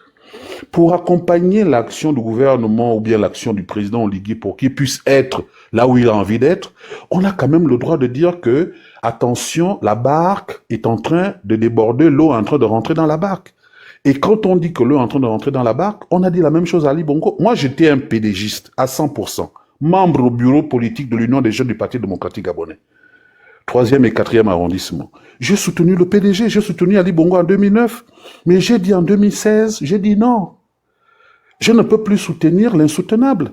pour accompagner l'action du gouvernement ou bien l'action du président Oligui pour qu'il puisse être là où il a envie d'être, on a quand même le droit de dire que, attention, la barque est en train de déborder, l'eau est en train de rentrer dans la barque. Et quand on dit que l'eau est en train de rentrer dans la barque, on a dit la même chose à Ali Bongo. Moi, j'étais un PDGiste à 100%, membre au bureau politique de l'Union des jeunes du Parti démocratique gabonais. 3e et 4e arrondissement. J'ai soutenu le PDG, j'ai soutenu Ali Bongo en 2009. Mais j'ai dit en 2016, j'ai dit non. Je ne peux plus soutenir l'insoutenable.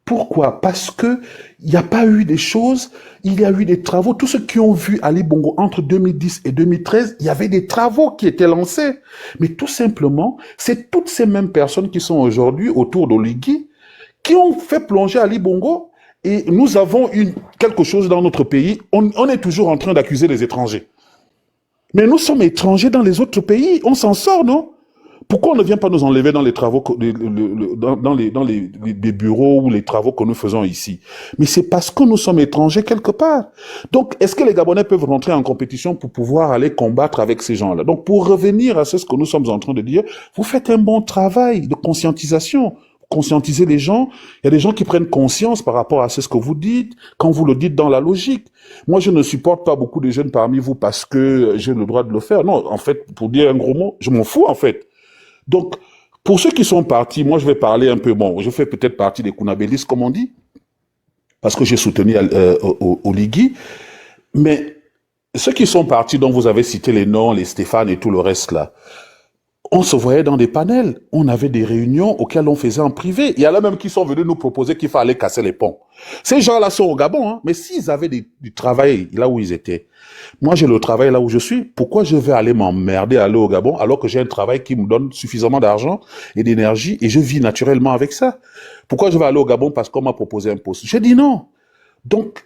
Pourquoi? Parce que il n'y a pas eu des choses, il y a eu des travaux. Tous ceux qui ont vu Ali Bongo entre 2010 et 2013, il y avait des travaux qui étaient lancés. Mais tout simplement, c'est toutes ces mêmes personnes qui sont aujourd'hui autour d'Oligui qui ont fait plonger Ali Bongo. Et nous avons quelque chose dans notre pays, on est toujours en train d'accuser les étrangers. Mais nous sommes étrangers dans les autres pays, on s'en sort, non? Pourquoi on ne vient pas nous enlever dans les travaux, dans les bureaux ou les travaux que nous faisons ici? Mais c'est parce que nous sommes étrangers quelque part. Donc, est-ce que les Gabonais peuvent rentrer en compétition pour pouvoir aller combattre avec ces gens-là? Donc, pour revenir à ce que nous sommes en train de dire, vous faites un bon travail de conscientisation. Conscientiser les gens. Il y a des gens qui prennent conscience par rapport à ce que vous dites, quand vous le dites dans la logique. Moi, je ne supporte pas beaucoup de jeunes parmi vous parce que j'ai le droit de le faire. Non, en fait, pour dire un gros mot, je m'en fous, en fait. Donc, pour ceux qui sont partis, moi, je vais parler un peu, bon, je fais peut-être partie des Kounabélistes, comme on dit, parce que j'ai soutenu Oligui, mais ceux qui sont partis, dont vous avez cité les noms, les Stéphane et tout le reste là, on se voyait dans des panels, on avait des réunions auxquelles on faisait en privé. Il y en a même qui sont venus nous proposer qu'il fallait casser les ponts. Ces gens-là sont au Gabon, hein, mais s'ils avaient du travail là où ils étaient, moi j'ai le travail là où je suis, pourquoi je vais aller m'emmerder à aller au Gabon alors que j'ai un travail qui me donne suffisamment d'argent et d'énergie et je vis naturellement avec ça? Pourquoi je vais aller au Gabon parce qu'on m'a proposé un poste? J'ai dit non. Donc,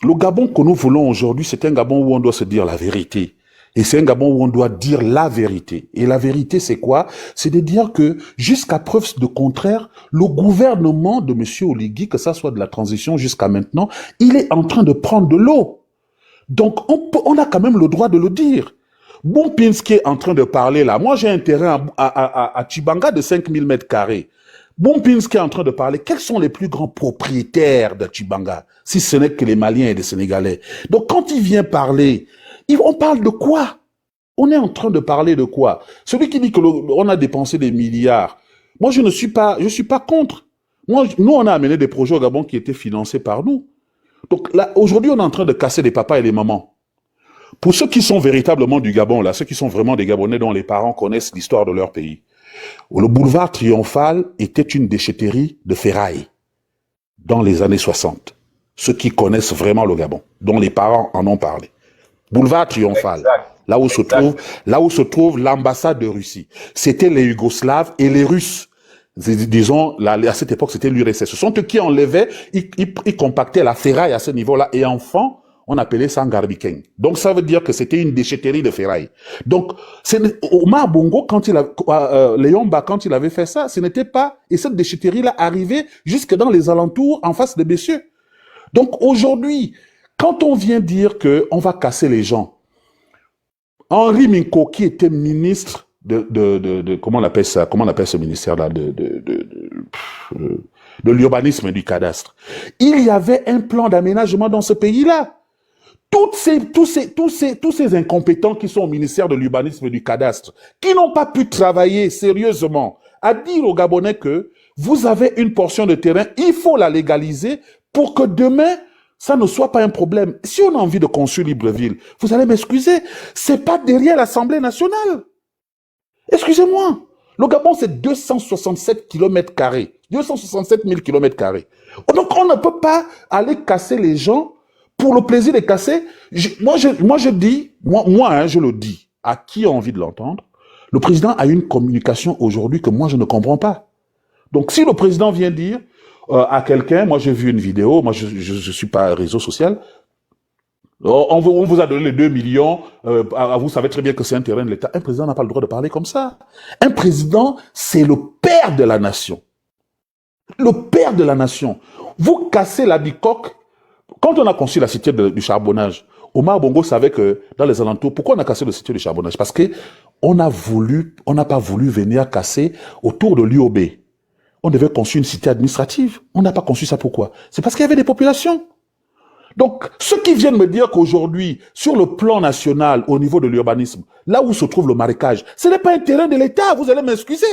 le Gabon que nous voulons aujourd'hui, c'est un Gabon où on doit se dire la vérité. Et c'est un Gabon où on doit dire la vérité. Et la vérité, c'est quoi? C'est de dire que, jusqu'à preuve de contraire, le gouvernement de M. Oligui, que ça soit de la transition jusqu'à maintenant, il est en train de prendre de l'eau. Donc, on a quand même le droit de le dire. Bompinski est en train de parler là. Moi, j'ai un terrain à Tchibanga de 5000 mètres carrés. Bompinski est en train de parler. Quels sont les plus grands propriétaires de Tchibanga? Si ce n'est que les Maliens et les Sénégalais. Donc, quand il vient parler, on parle de quoi? On est en train de parler de quoi? Celui qui dit que on a dépensé des milliards. Moi, je suis pas contre. Nous, on a amené des projets au Gabon qui étaient financés par nous. Donc là, aujourd'hui, on est en train de casser les papas et les mamans. Pour ceux qui sont véritablement du Gabon, là, ceux qui sont vraiment des Gabonais dont les parents connaissent l'histoire de leur pays, le boulevard Triomphal était une déchetterie de ferraille dans les années 60. Ceux qui connaissent vraiment le Gabon, dont les parents en ont parlé. Boulevard Triomphal, là où se trouve l'ambassade de Russie. C'était les Yougoslaves et les Russes. Disons, à cette époque, c'était l'URSS. Ce sont eux qui enlevaient, ils compactaient la ferraille à ce niveau-là. Et enfant, on appelait ça Ngarbikeng. Donc, ça veut dire que c'était une déchetterie de ferraille. Donc, Omar Bongo, Léon Ba, quand il avait fait ça, ce n'était pas, et cette déchetterie-là arrivait jusque dans les alentours, en face de Bessieux. Donc, aujourd'hui, quand on vient dire qu'on va casser les gens, Henri Minko, qui était ministre comment on appelle ça? Comment on appelle ce ministère-là? De l'urbanisme et du cadastre. Il y avait un plan d'aménagement dans ce pays-là. Tous ces incompétents qui sont au ministère de l'urbanisme et du cadastre, qui n'ont pas pu travailler sérieusement, à dire aux Gabonais que vous avez une portion de terrain, il faut la légaliser pour que demain, ça ne soit pas un problème. Si on a envie de construire Libreville, vous allez m'excuser, c'est pas derrière l'Assemblée nationale. Excusez-moi. Le Gabon, c'est 267 km². 267 000 km². Donc, on ne peut pas aller casser les gens pour le plaisir de casser. Moi, je dis, je le dis, à qui a envie de l'entendre, le président a une communication aujourd'hui que moi, je ne comprends pas. Donc, si le président vient dire à quelqu'un, moi, j'ai vu une vidéo, moi, je suis pas réseau social, on vous a donné les 2 millions, vous savez très bien que c'est un terrain de l'État. Un président n'a pas le droit de parler comme ça. Un président, c'est le père de la nation. Le père de la nation. Vous cassez la bicoque. Quand on a conçu la cité du charbonnage, Omar Bongo savait que dans les alentours, pourquoi on a cassé le cité du charbonnage? Parce que on n'a pas voulu venir casser autour de l'UOB. On devait construire une cité administrative. On n'a pas conçu ça pourquoi? C'est parce qu'il y avait des populations. Donc, ceux qui viennent me dire qu'aujourd'hui, sur le plan national, au niveau de l'urbanisme, là où se trouve le marécage, ce n'est pas un terrain de l'État, vous allez m'excuser.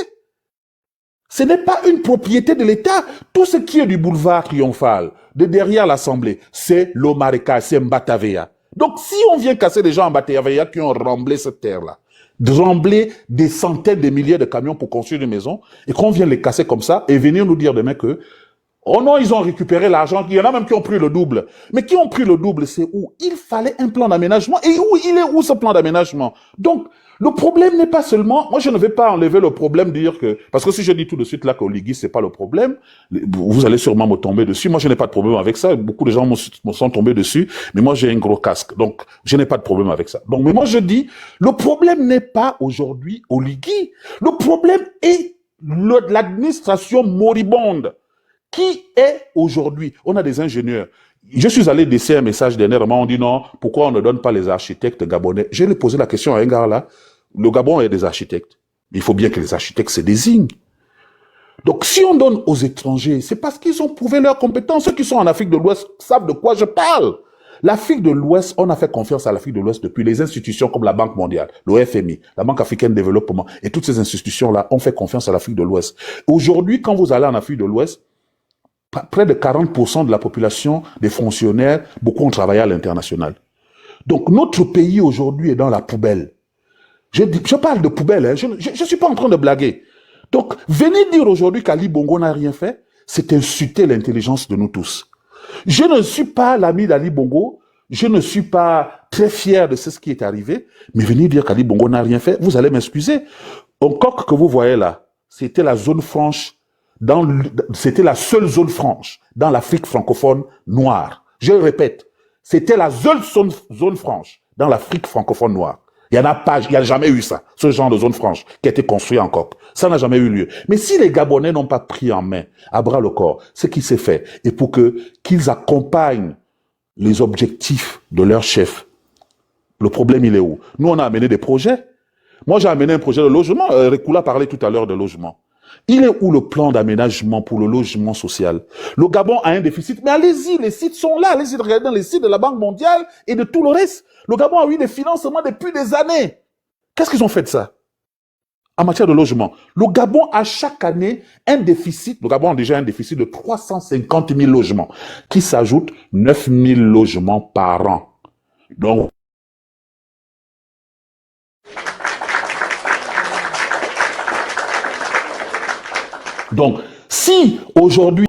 Ce n'est pas une propriété de l'État. Tout ce qui est du boulevard Triomphal, de derrière l'Assemblée, c'est le marécage, c'est Mbatavea. Donc, si on vient casser les gens en Mbatavea qui ont remblé cette terre-là, de rembler des centaines de milliers de camions pour construire une maison, et qu'on vient les casser comme ça, et venir nous dire demain que oh non, ils ont récupéré l'argent. Il y en a même qui ont pris le double. Mais qui ont pris le double, c'est où? Il fallait un plan d'aménagement. Et il est où ce plan d'aménagement? Donc, le problème n'est pas seulement... Moi, je ne vais pas enlever le problème, dire que... Parce que si je dis tout de suite là qu'Oligui, c'est pas le problème, vous allez sûrement me tomber dessus. Moi, je n'ai pas de problème avec ça. Beaucoup de gens me sont tombés dessus. Mais moi, j'ai un gros casque. Donc, je n'ai pas de problème avec ça. Donc, mais moi, je dis, le problème n'est pas aujourd'hui Oligui. Le problème est l'administration moribonde. Qui est aujourd'hui? On a des ingénieurs. Je suis allé laisser un message dernièrement, on dit non, pourquoi on ne donne pas les architectes gabonais? J'ai posé la question à un gars là. Le Gabon a des architectes. Il faut bien que les architectes se désignent. Donc si on donne aux étrangers, c'est parce qu'ils ont prouvé leurs compétences. Ceux qui sont en Afrique de l'Ouest savent de quoi je parle. L'Afrique de l'Ouest, on a fait confiance à l'Afrique de l'Ouest depuis les institutions comme la Banque mondiale, le FMI, la Banque africaine de développement, et toutes ces institutions-là ont fait confiance à l'Afrique de l'Ouest. Aujourd'hui, quand vous allez en Afrique de l'Ouest, près de 40% de la population des fonctionnaires, beaucoup ont travaillé à l'international. Donc notre pays aujourd'hui est dans la poubelle. Je parle de poubelle, hein. Je ne suis pas en train de blaguer. Donc venez dire aujourd'hui qu'Ali Bongo n'a rien fait, c'est insulter l'intelligence de nous tous. Je ne suis pas l'ami d'Ali Bongo, je ne suis pas très fier de ce qui est arrivé, mais venir dire qu'Ali Bongo n'a rien fait, vous allez m'excuser. Un coq que vous voyez là, c'était la zone franche. C'était la seule zone franche dans l'Afrique francophone noire. Je le répète, c'était la seule zone franche dans l'Afrique francophone noire. Il n'y a jamais eu ça, ce genre de zone franche qui a été construit en coque. Ça n'a jamais eu lieu. Mais si les Gabonais n'ont pas pris en main, à bras le corps, ce qui s'est fait, et pour qu'ils accompagnent les objectifs de leur chef, le problème il est où? Nous on a amené des projets. Moi j'ai amené un projet de logement. Rekula parlait tout à l'heure de logement. Il est où le plan d'aménagement pour le logement social? Le Gabon a un déficit, mais allez-y, les sites sont là, allez-y regarder dans les sites de la Banque mondiale et de tout le reste. Le Gabon a eu des financements depuis des années. Qu'est-ce qu'ils ont fait de ça? En matière de logement, le Gabon a chaque année un déficit, le Gabon a déjà un déficit de 350 000 logements, qui s'ajoute 9 000 logements par an. Donc, si aujourd'hui